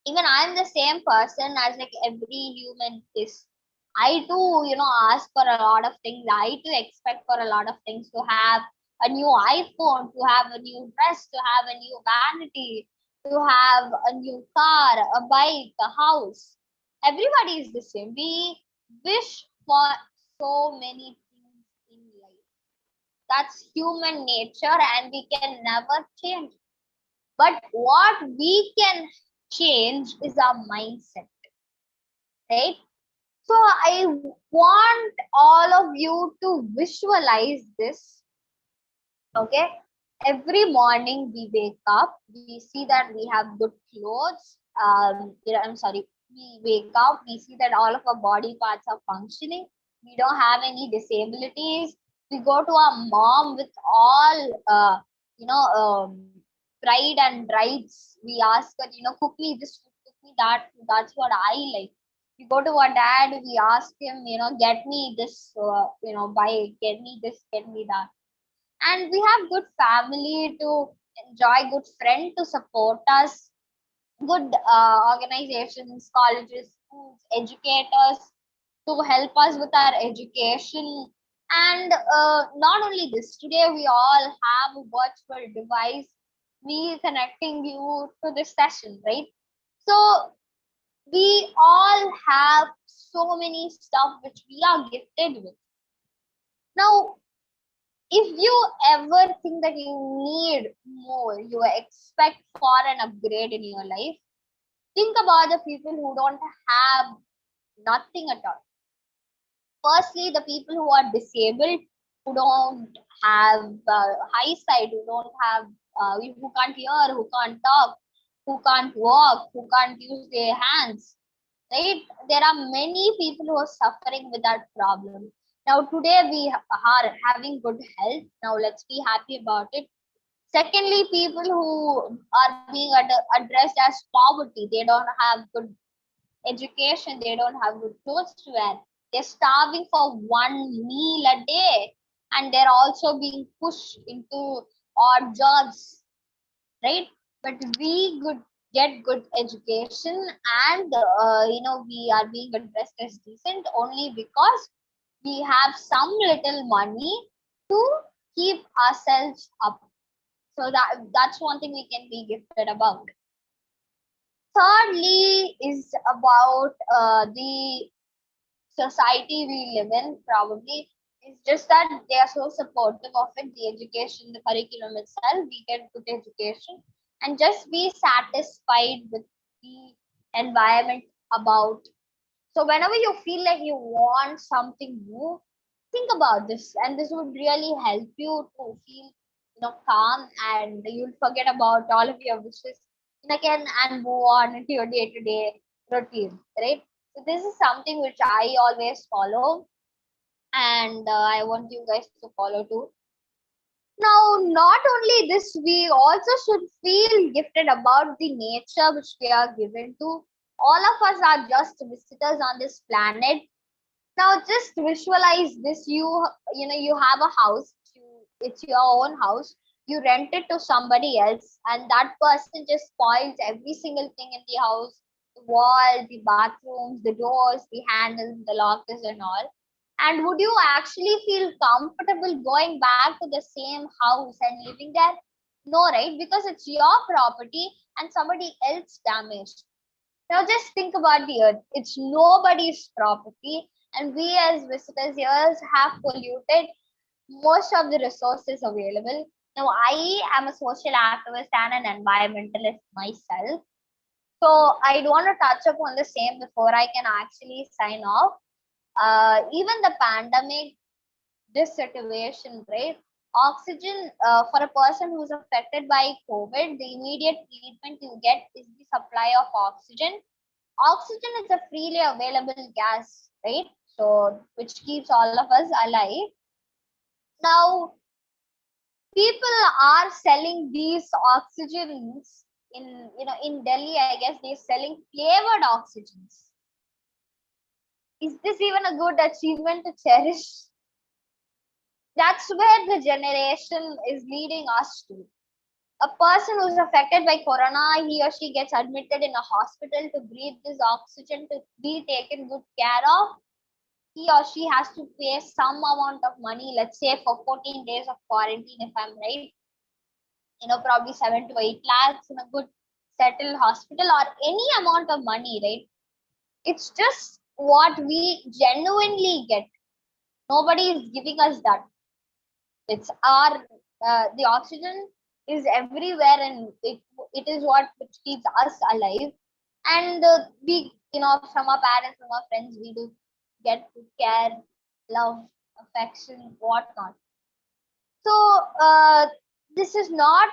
Even I'm the same person as like every human is. I too, ask for a lot of things. I too expect for a lot of things, to have a new iPhone, to have a new dress, to have a new vanity, to have a new car, a bike, a house. Everybody is the same. We wish for so many things in life. That's human nature, and we can never change. But what we can change is our mindset, right? So I want all of you to visualize this. Okay. Every morning we wake up, we see that we have good clothes. I'm sorry. We wake up, we see that all of our body parts are functioning. We don't have any disabilities. We go to our mom with all, pride and rights. We ask her, cook me this food, cook me that food. That's what I like. We go to our dad, we ask him, get me this, get me this, get me that. And we have good family to enjoy, good friend to support us, good organizations, colleges, schools, educators to help us with our education. And not only this, today we all have a virtual device, me connecting you to this session, right? So we all have so many stuff which we are gifted with. Now, if you ever think that you need more, you expect for an upgrade in your life, think about the people who don't have nothing at all. Firstly, the people who are disabled, who don't have eyesight, who don't have, who can't hear, who can't talk, who can't walk, who can't use their hands, right? There are many people who are suffering with that problem. Now today we are having good health. Now let's be happy about it. Secondly, people who are being addressed as poverty, they don't have good education, they don't have good clothes to wear, they're starving for one meal a day, and they're also being pushed into odd jobs, right? But we could get good education, and we are being addressed as decent only because we have some little money to keep ourselves up. So that's one thing we can be gifted about. Thirdly is about the society we live in. Probably it's just that they are so supportive of it, the education, the curriculum itself. We get good education and just be satisfied with the environment about. So whenever you feel like you want something new, think about this, and this would really help you to feel, calm, and you'll forget about all of your wishes again and move on into your day-to-day routine, right? So this is something which I always follow, and I want you guys to follow too. Now, not only this, we also should feel gifted about the nature which we are given to. All of us are just visitors on this planet. Now just visualize this. You have a house. It's your own house. You rent it to somebody else, and that person just spoils every single thing in the house: the wall, the bathrooms, the doors, the handles, the lockers, and all. And would you actually feel comfortable going back to the same house and living there? No, right? Because it's your property and somebody else damaged. Now just think about the earth. It's nobody's property, and we as visitors here have polluted most of the resources available. Now I am a social activist and an environmentalist myself. So I don't want to touch upon the same before I can actually sign off. Even the pandemic, this situation, right? Oxygen, for a person who's affected by COVID, the immediate treatment you get is the supply of oxygen. Oxygen is a freely available gas, right? So which keeps all of us alive. Now people are selling these oxygens in Delhi. I guess they're selling flavored oxygens. Is this even a good achievement to cherish? That's where the generation is leading us to. A person who's affected by corona, he or she gets admitted in a hospital to breathe this oxygen, to be taken good care of. he or she has to pay some amount of money, let's say for 14 days of quarantine, if I'm right, probably 7 to 8 lakhs in a good settled hospital or any amount of money, right? It's just what we genuinely get. Nobody is giving us that. It's our the oxygen is everywhere, and it is what which keeps us alive. And we, from our parents, from our friends, we do get to care, love, affection, whatnot. So this is not.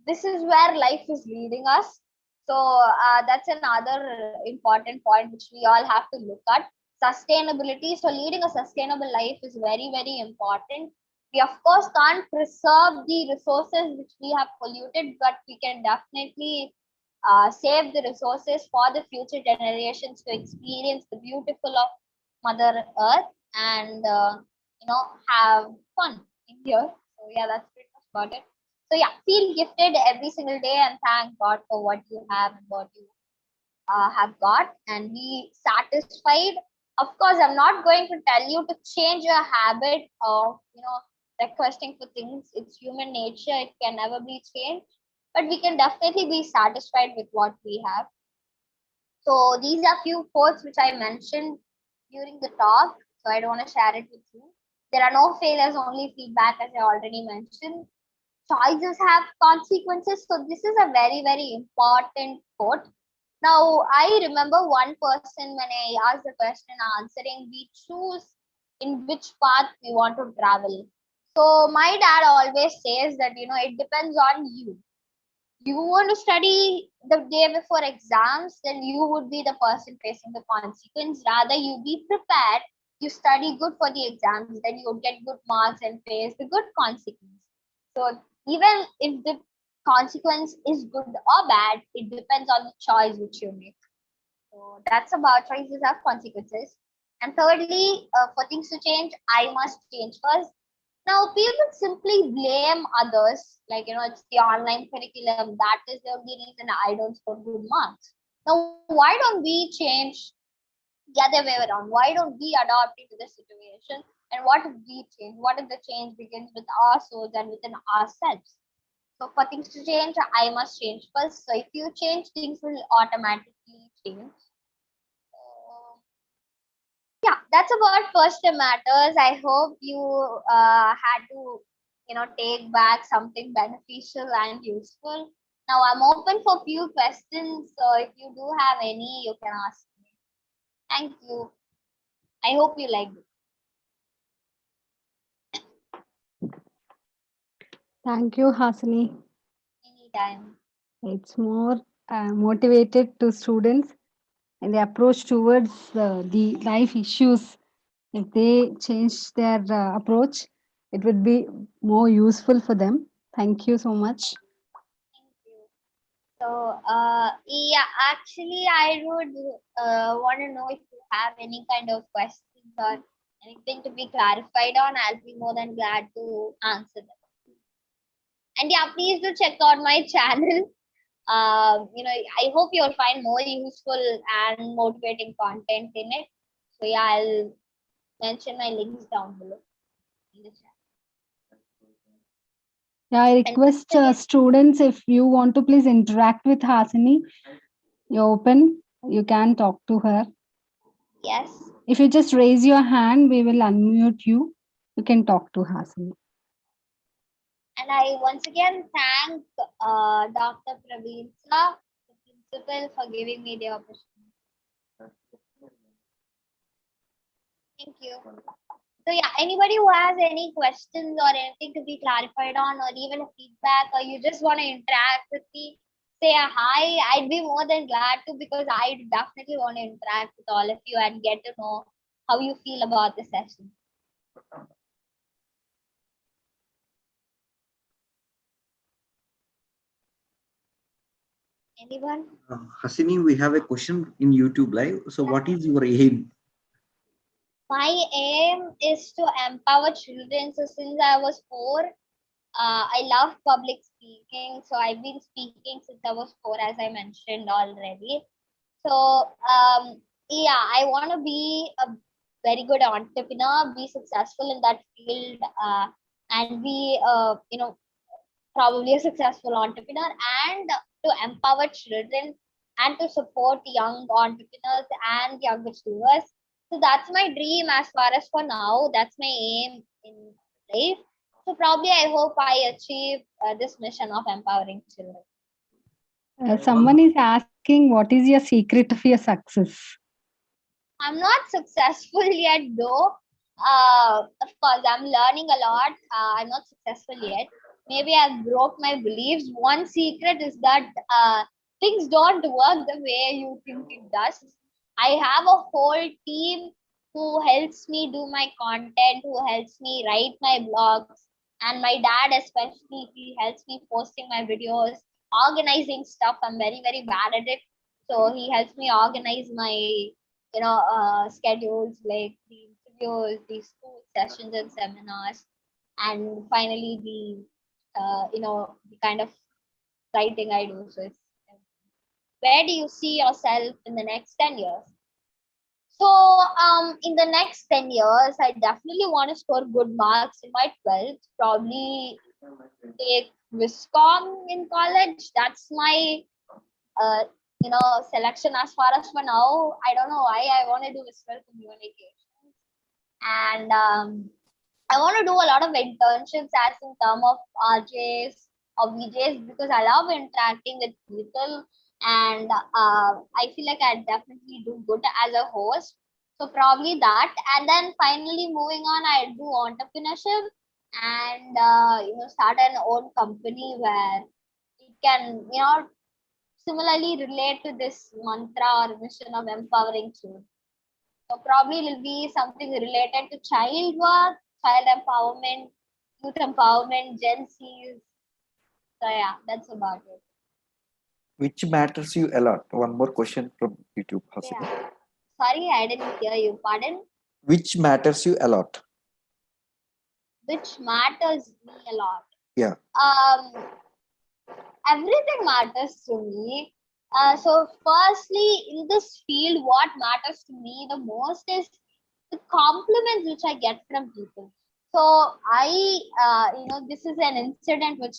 This is where life is leading us. So that's another important point which we all have to look at. Sustainability. So leading a sustainable life is very, very important. We of course can't preserve the resources which we have polluted, but we can definitely save the resources for the future generations to experience the beautiful of Mother Earth and have fun in here. So yeah, that's pretty much about it. So yeah, feel gifted every single day and thank God for what you have and what you have got, and be satisfied. Of course, I'm not going to tell you to change your habit of requesting for things. It's human nature; it can never be changed. But we can definitely be satisfied with what we have. So these are few quotes which I mentioned during the talk. So I don't want to share it with you. There are no failures, only feedback, as I already mentioned. Choices have consequences. So this is a very, very important quote. Now, I remember one person when I asked the question answering, we choose in which path we want to travel. So my dad always says that, it depends on you. You want to study the day before exams, then you would be the person facing the consequence. Rather, you be prepared, you study good for the exams, then you would get good marks and face the good consequence. So even if the consequence is good or bad, it depends on the choice which you make. So that's about choices have consequences. And thirdly, for things to change, I must change first. Now, people simply blame others, like, it's the online curriculum. That is the only reason I don't score good marks. Now, why don't we change the other way around? Why don't we adapt into the situation? And what if we change? What if the change begins with our souls and within ourselves? So, for things to change, I must change first. So, if you change, things will automatically change. Yeah, that's about first matters. I hope you had to take back something beneficial and useful. Now I'm open for few questions, so if you do have any, you can ask me. Thank you. I hope you liked it. Thank you, Hasini. Anytime. It's more motivated to students and the approach towards the life issues. If they change their approach, it would be more useful for them. Thank you so much. Thank you. So yeah, actually I would want to know if you have any kind of questions or anything to be clarified on. I'll be more than glad to answer them. And yeah, please do check out my channel. I hope you'll find more useful and motivating content in it. So yeah, I'll mention my links down below in the chat. Yeah, I request students, if you want to please interact with Hasini, you're open, you can talk to her. Yes. If you just raise your hand, we will unmute you. You can talk to Hasini. And I once again thank Dr. Praveen sir, the principal, for giving me the opportunity. Thank you. So yeah, anybody who has any questions or anything to be clarified on, or even a feedback, or you just want to interact with me, say a hi. I'd be more than glad to, because I definitely want to interact with all of you and get to know how you feel about the session. Anyone? Hasini, we have a question in YouTube Live. So, what is your aim? My aim is to empower children. So since I was 4, I love public speaking. So I've been speaking since I was 4, as I mentioned already. So yeah, I want to be very good entrepreneur, be successful in that field, and be probably a successful entrepreneur, and to empower children and to support young entrepreneurs and young achievers. So that's my dream as far as for now. That's my aim in life. So probably I hope I achieve this mission of empowering children. Someone is asking, what is your secret of your success? I'm not successful yet though. Of course, I'm learning a lot. I'm not successful yet. Maybe I've broke my beliefs. One secret is that things don't work the way you think it does. I have a whole team who helps me do my content, who helps me write my blogs, and my dad especially, he helps me posting my videos, organizing stuff. I'm very, very bad at it. So he helps me organize my schedules, like the interviews, the school sessions and seminars, and finally the kind of writing I do. So where do you see yourself in the next 10 years? So in the next 10 years, I definitely want to score good marks in my 12th, probably take Viscom in college. That's my selection as far as for now. I don't know why I want to do visual communications, and I want to do a lot of internships as in term of RJs or VJs, because I love interacting with people, and I feel like I definitely do good as a host. So probably that, and then finally moving on, I do entrepreneurship and start an own company where it can similarly relate to this mantra or mission of empowering children. So probably it will be something related to child work, child empowerment, youth empowerment, Gen Zs. So yeah, that's about it. Which matters you a lot? One more question from YouTube. Yeah. Sorry, I didn't hear you. Pardon? Which matters you a lot? Which matters me a lot? Yeah. Everything matters to me. So firstly, in this field, what matters to me the most is the compliments which I get from people. So this is an incident which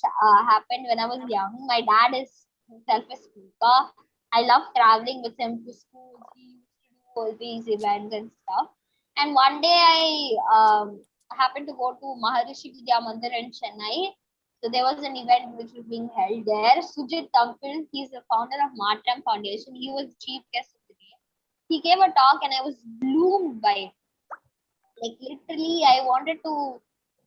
happened when I was young. My dad is himself a speaker. I love traveling with him to schools. He used to do all these events and stuff. And one day I happened to go to Maharishi Vidya Mandir in Chennai. So there was an event which was being held there. Sujit Uncle, he's the founder of Matram Foundation. He was chief guest of the day. He gave a talk and I was bloomed by it. Like literally, I wanted to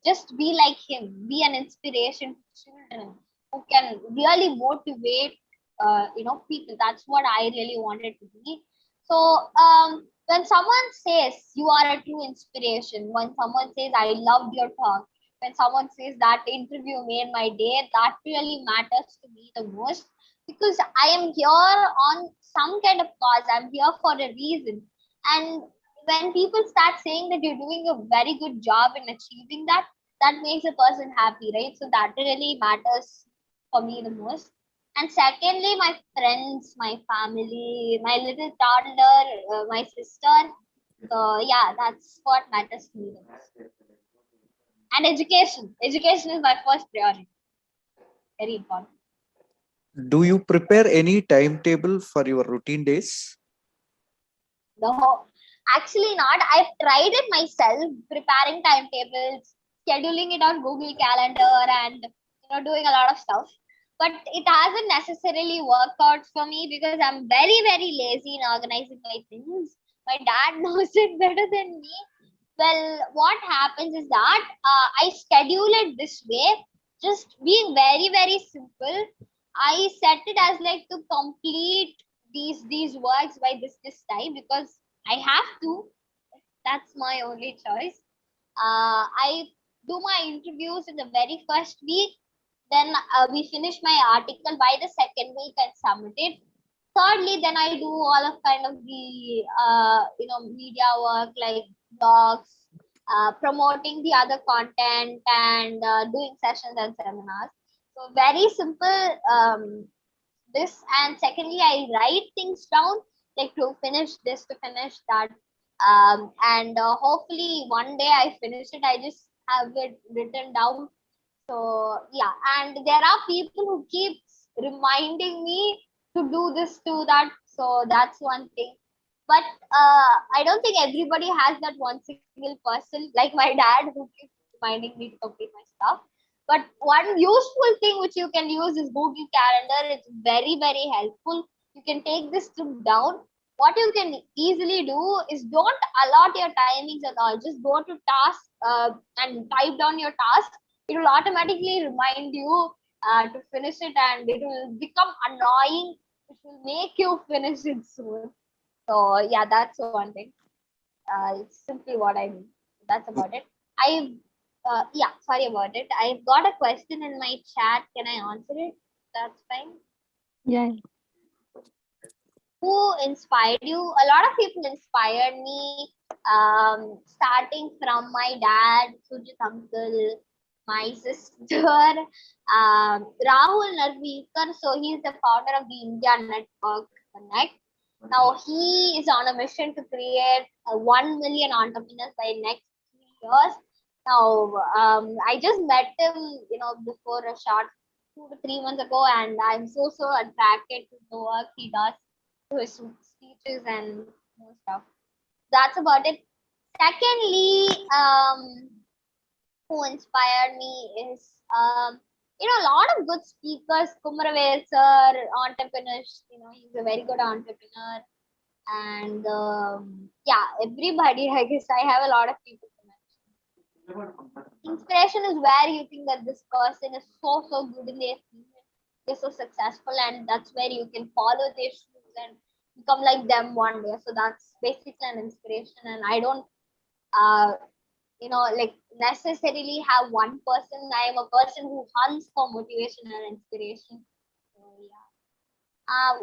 just be like him, be an inspiration to children who can really motivate, people. That's what I really wanted to be. So when someone says you are a true inspiration, when someone says I loved your talk, when someone says that interview made my day, that really matters to me the most, because I am here on some kind of cause. I'm here for a reason. And when people start saying that you're doing a very good job in achieving that, that makes a person happy, right? So that really matters for me the most. And secondly, my friends, my family, my little toddler, my sister. So yeah, that's what matters to me the most. And education. Education is my first priority. Very important. Do you prepare any timetable for your routine days? No, actually not. I've tried it myself, preparing timetables, scheduling it on Google Calendar, and doing a lot of stuff. But it hasn't necessarily worked out for me because I'm very, very lazy in organizing my things. My dad knows it better than me. Well, what happens is that I schedule it this way, just being very, very simple. I set it as like to complete these works by this time because I have to. That's my only choice. I do my interviews in the very first week. Then we finish my article by the second week and submit it. Thirdly, then I do all of kind of the media work like blogs, promoting the other content, and doing sessions and seminars. So very simple. This, and secondly, I write things down, like to finish this, to finish that. And hopefully one day I finish it. I just have it written down. So yeah, and there are people who keep reminding me to do this, do that. So that's one thing. But I don't think everybody has that one single person like my dad who keeps reminding me to complete my stuff. But one useful thing which you can use is Google Calendar. It's very, very helpful. You can take this down. What you can easily do is don't allot your timings at all. Just go to task and type down your task. It will automatically remind you to finish it, and it will become annoying. It will make you finish it soon. So yeah, that's one thing. It's simply what I mean. That's about it. I yeah, sorry about it. I've got a question in my chat. Can I answer it? That's fine. Yeah. Who inspired you? A lot of people inspired me. Starting from my dad, Sujit uncle, my sister, Rahul Narvikar. So he's the founder of the India Network Connect. Now he is on a mission to create 1 million entrepreneurs by next 3 years. Now I just met him, before a short 2 to 3 months ago, and I'm so attracted to the work he does, to his speeches and more stuff. That's about it. Secondly, who inspired me is a lot of good speakers. Kumaravel sir, entrepreneurs. He's a very good entrepreneur, and yeah, everybody. I guess I have a lot of people to mention. Inspiration is where you think that this person is so good in their field, they're so successful, and that's where you can follow their shoes and become like them one day. So that's basically an inspiration, and I don't uh like necessarily have one person. I am a person who hunts for motivation and inspiration. So yeah.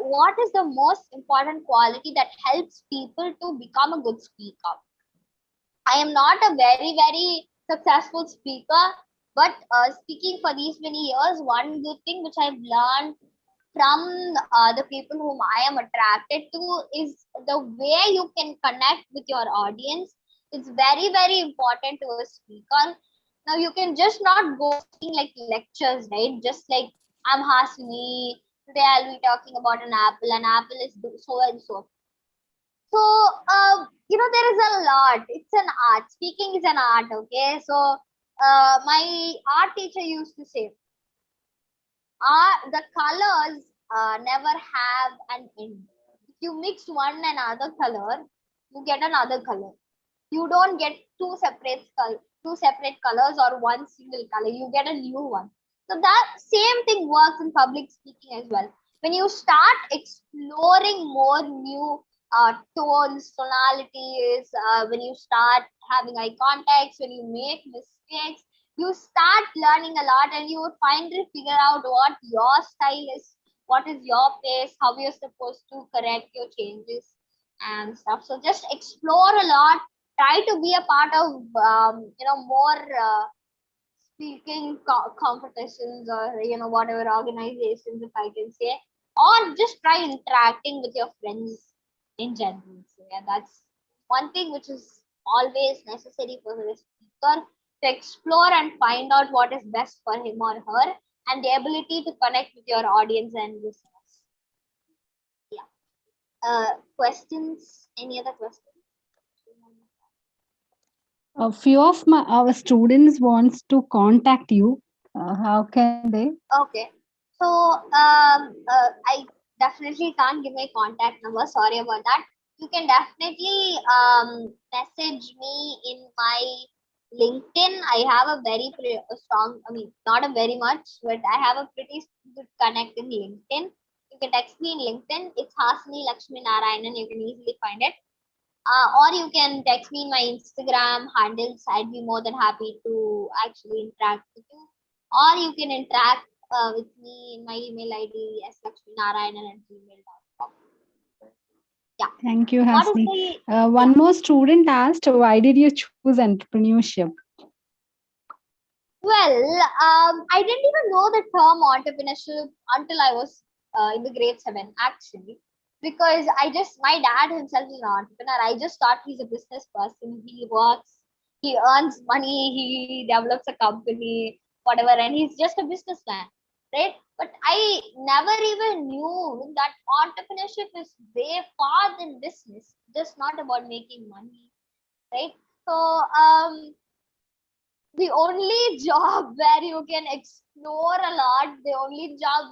What is the most important quality that helps people to become a good speaker? I am not a very successful speaker, but speaking for these many years, one good thing which I've learned from the people whom I am attracted to is the way you can connect with your audience. It's very important to a speaker. Now you can just not go speaking like lectures, right? Just like I'm Hasini. Today I'll be talking about an apple. An apple is so and so. So, there is a lot. It's an art. Speaking is an art, okay? So, my art teacher used to say, the colors never have an end. If you mix one and other color, you get another color. You don't get two separate colors or one single color. You get a new one. So that same thing works in public speaking as well. When you start exploring more new tones, tonalities, when you start having eye contacts, when you make mistakes, you start learning a lot, and you would finally figure out what your style is, what is your pace, how you're supposed to correct your changes and stuff. So just explore a lot. Try to be a part of more speaking competitions, or whatever organizations, if I can say, or just try interacting with your friends in general. So yeah, that's one thing which is always necessary for the speaker, to explore and find out what is best for him or her, and the ability to connect with your audience and listeners. Yeah. Questions? Any other questions? A few of our students wants to contact you. How can they? Okay. So I definitely can't give my contact number. Sorry about that. You can definitely message me in my LinkedIn. I have a very strong, I mean, not a very much, but I have a pretty good connect in LinkedIn. You can text me in LinkedIn. It's Hasini Lakshmi Narayanan. You can easily find it. Or you can text me in my Instagram handles. I'd be more than happy to actually interact with you. Or you can interact with me in my email ID slakshminarayanan@gmail.com. Yeah. Thank you, What is Hasni. the One more student asked, why did you choose entrepreneurship? Well, I didn't even know the term entrepreneurship until I was in the grade 7, actually. because my dad himself is an entrepreneur. I just thought he's a business person. He works, he earns money, he develops a company, whatever, and he's just a businessman, right? But I never even knew that entrepreneurship is way far than business, just not about making money, right? So the only job where you can explore a lot, the only job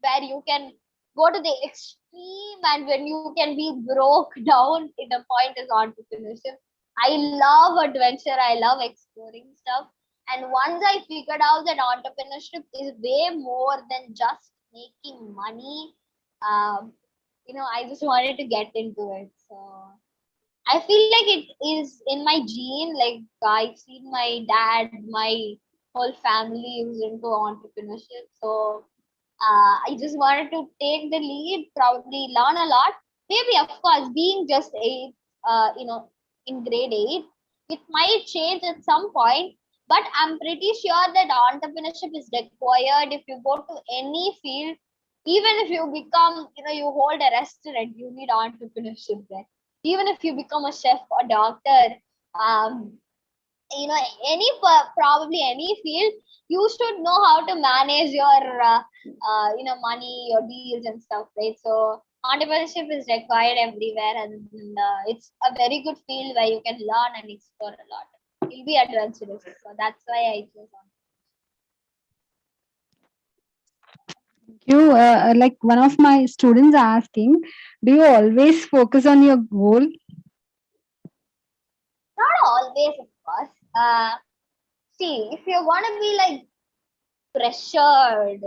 where you can go to the extreme and when you can be broke down in a point is entrepreneurship. I love adventure, I love exploring stuff. And once I figured out that entrepreneurship is way more than just making money, I just wanted to get into it. So I feel like it is in my gene. Like I've seen my dad, my whole family is into entrepreneurship. So I just wanted to take the lead, probably learn a lot. Maybe, of course, being just in grade 8, it might change at some point. But I'm pretty sure that entrepreneurship is required if you go to any field. Even if you become, you hold a restaurant, you need entrepreneurship there. Even if you become a chef or doctor, um, probably any field, you should know how to manage your money, your deals and stuff, right? So entrepreneurship is required everywhere, and it's a very good field where you can learn and explore a lot. You'll be adventurous, so that's why I chose You like one of my students asking, do you always focus on your goal? not always, of course. See, if you want to be like pressured,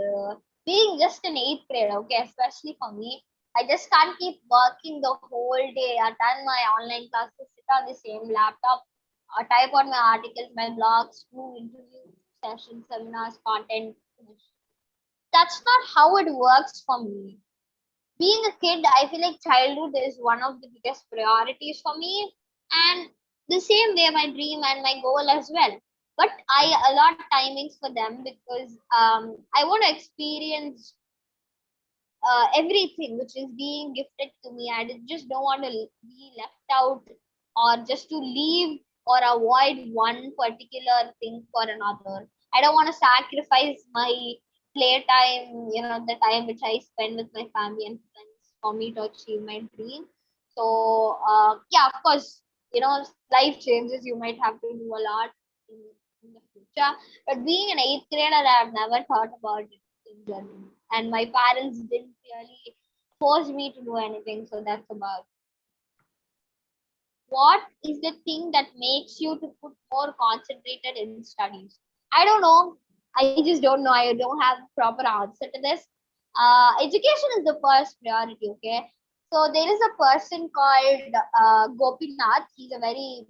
being just an 8th grader, okay, especially for me, I just can't keep working the whole day, attend my online classes, sit on the same laptop, type on my articles, my blogs, do interview sessions, seminars, content. That's not how it works for me. Being a kid, I feel like childhood is one of the biggest priorities for me, and the same way my dream and my goal as well. But I allot timings for them because I want to experience everything which is being gifted to me. I just don't want to be left out or just to leave or avoid one particular thing for another. I don't want to sacrifice my playtime, the time which I spend with my family and friends for me to achieve my dream. So, yeah, of course, life changes. You might have to do a lot in, in the future. But being an 8th grader, I've never thought about it in general. And my parents didn't really force me to do anything. So that's about what is the thing that makes you to put more concentrated in studies. I don't know. I just don't know. I don't have proper answer to this. Education is the first priority. Okay, so there is a person called Gopinath. He's a very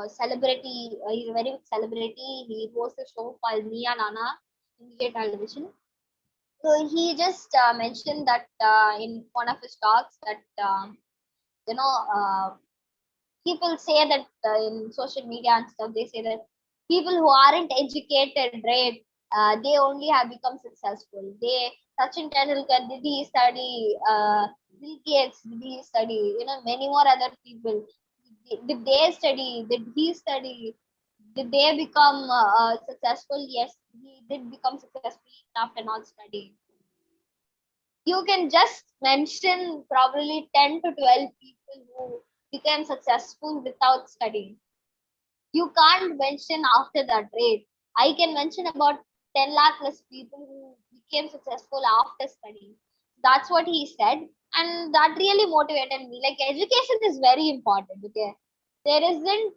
celebrity. He's a very big celebrity. He hosts a show called Mia Nana in India television. So he just mentioned that in one of his talks that you know people say that in social media and stuff, they say that people who aren't educated, right, they only have become successful. Sachin Tendulkar, did he study? Bill Gates, did he study? Many more other people. Did they study? Did he study? Did they become successful? Yes, he did become successful after not studying. You can just mention probably 10 to 12 people who became successful without studying. You can't mention after that, right? I can mention about 10 lakh plus people who became successful after studying. That's what he said. And that really motivated me. Like, education is very important, okay? There isn't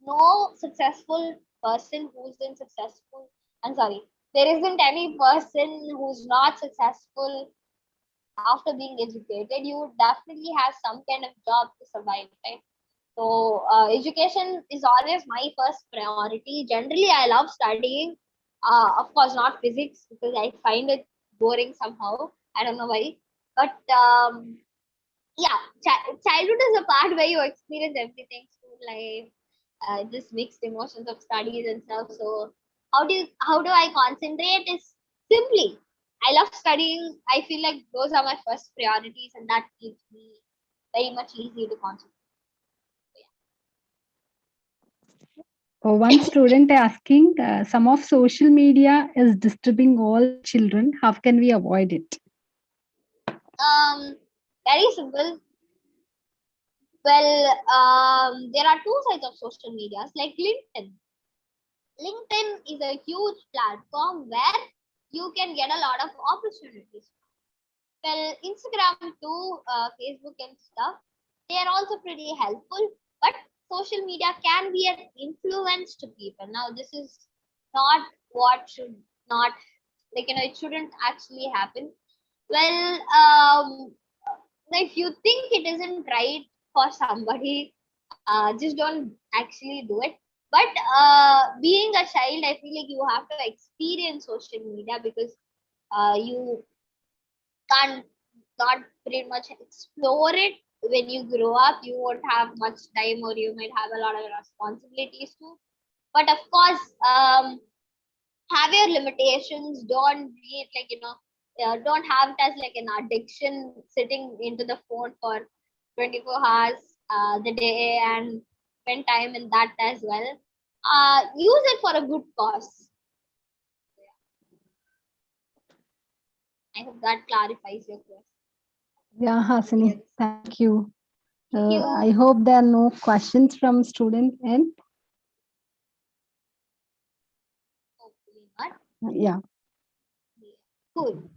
no successful person who's been successful. I'm sorry. There isn't any person who's not successful after being educated. You would definitely have some kind of job to survive, right? So education is always my first priority. Generally, I love studying. Of course, not physics because I find it boring somehow. I don't know why. But yeah, childhood is a part where you experience everything, school life, this mixed emotions of studies and stuff. So how do I concentrate? Is simply I love studying. I feel like those are my first priorities, and that keeps me very much easy to concentrate. One student asking, some of social media is disturbing all the children. How can we avoid it? Very simple. Well, there are two sides of social medias, like LinkedIn. LinkedIn is a huge platform where you can get a lot of opportunities. Well, Instagram too, Facebook and stuff, they are also pretty helpful. But social media can be an influence to people. Now, this is not what should not, like, it shouldn't actually happen. Well, if you think it isn't right for somebody, just don't actually do it. But being a child, I feel like you have to experience social media, because you can't not pretty much explore it. When you grow up, you won't have much time, or you might have a lot of responsibilities too. But of course, have your limitations. Don't be it like, don't have it as like an addiction, sitting into the phone for 24 hours the day, and spend time in that as well. Use it for a good cause. I hope that clarifies your question. Yeah, Hasini, thank you. Thank you. I hope there are no questions from student end. Hopefully not. Yeah, Cool.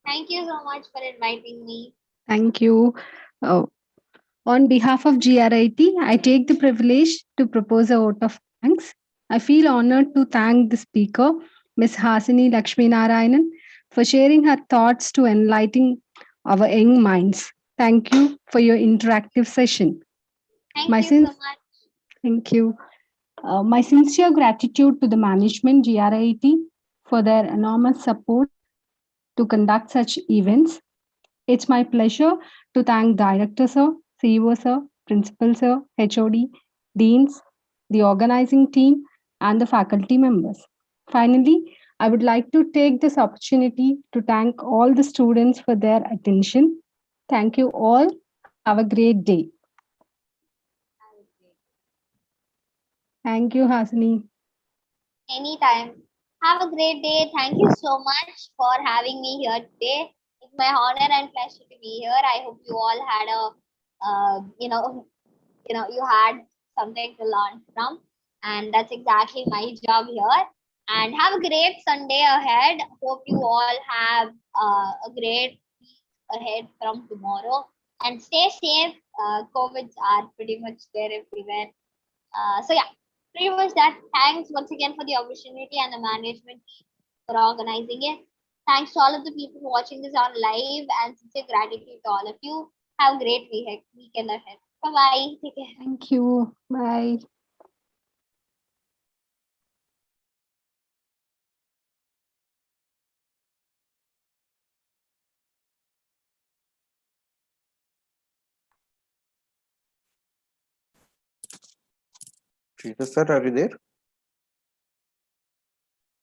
Thank you so much for inviting me. thank you. Uh, on behalf of GRIT, I take the privilege to propose a vote of thanks. I feel honored to thank the speaker, Ms. Hasini Lakshmi Narayanan, for sharing her thoughts to enlighten our young minds. Thank you for your interactive session. Thank you so much. Thank you. My sincere gratitude to the management GRIT for their enormous support to conduct such events. It's my pleasure to thank Director Sir, CEO Sir, Principal Sir, HOD, Deans, the organizing team, and the faculty members. Finally, I would like to take this opportunity to thank all the students for their attention. Thank you all. Have a great day. Thank you, Hasini. Anytime. Have a great day. Thank you so much for having me here today. It's my honor and pleasure to be here. I hope you all had you had something to learn from, and that's exactly my job here. And have a great Sunday ahead. Hope you all have a great week ahead from tomorrow, and stay safe. COVIDs are pretty much there everywhere. So yeah, pretty much that. Thanks once again for the opportunity and the management team for organizing it. Thanks to all of the people watching this on live, and sincere gratitude to all of you. Have a great weekend ahead. Bye bye. Take care. Thank you. Bye. Jesus sir, are you there?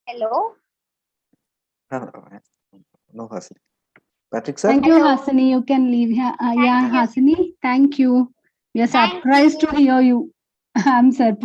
Hello. No, Hasini. Patrick sir? Thank you, Hello. Hasini. You can leave here. Thank Yeah, you. Hasini, thank you. We are Thank surprised you. to hear you. I'm surprised.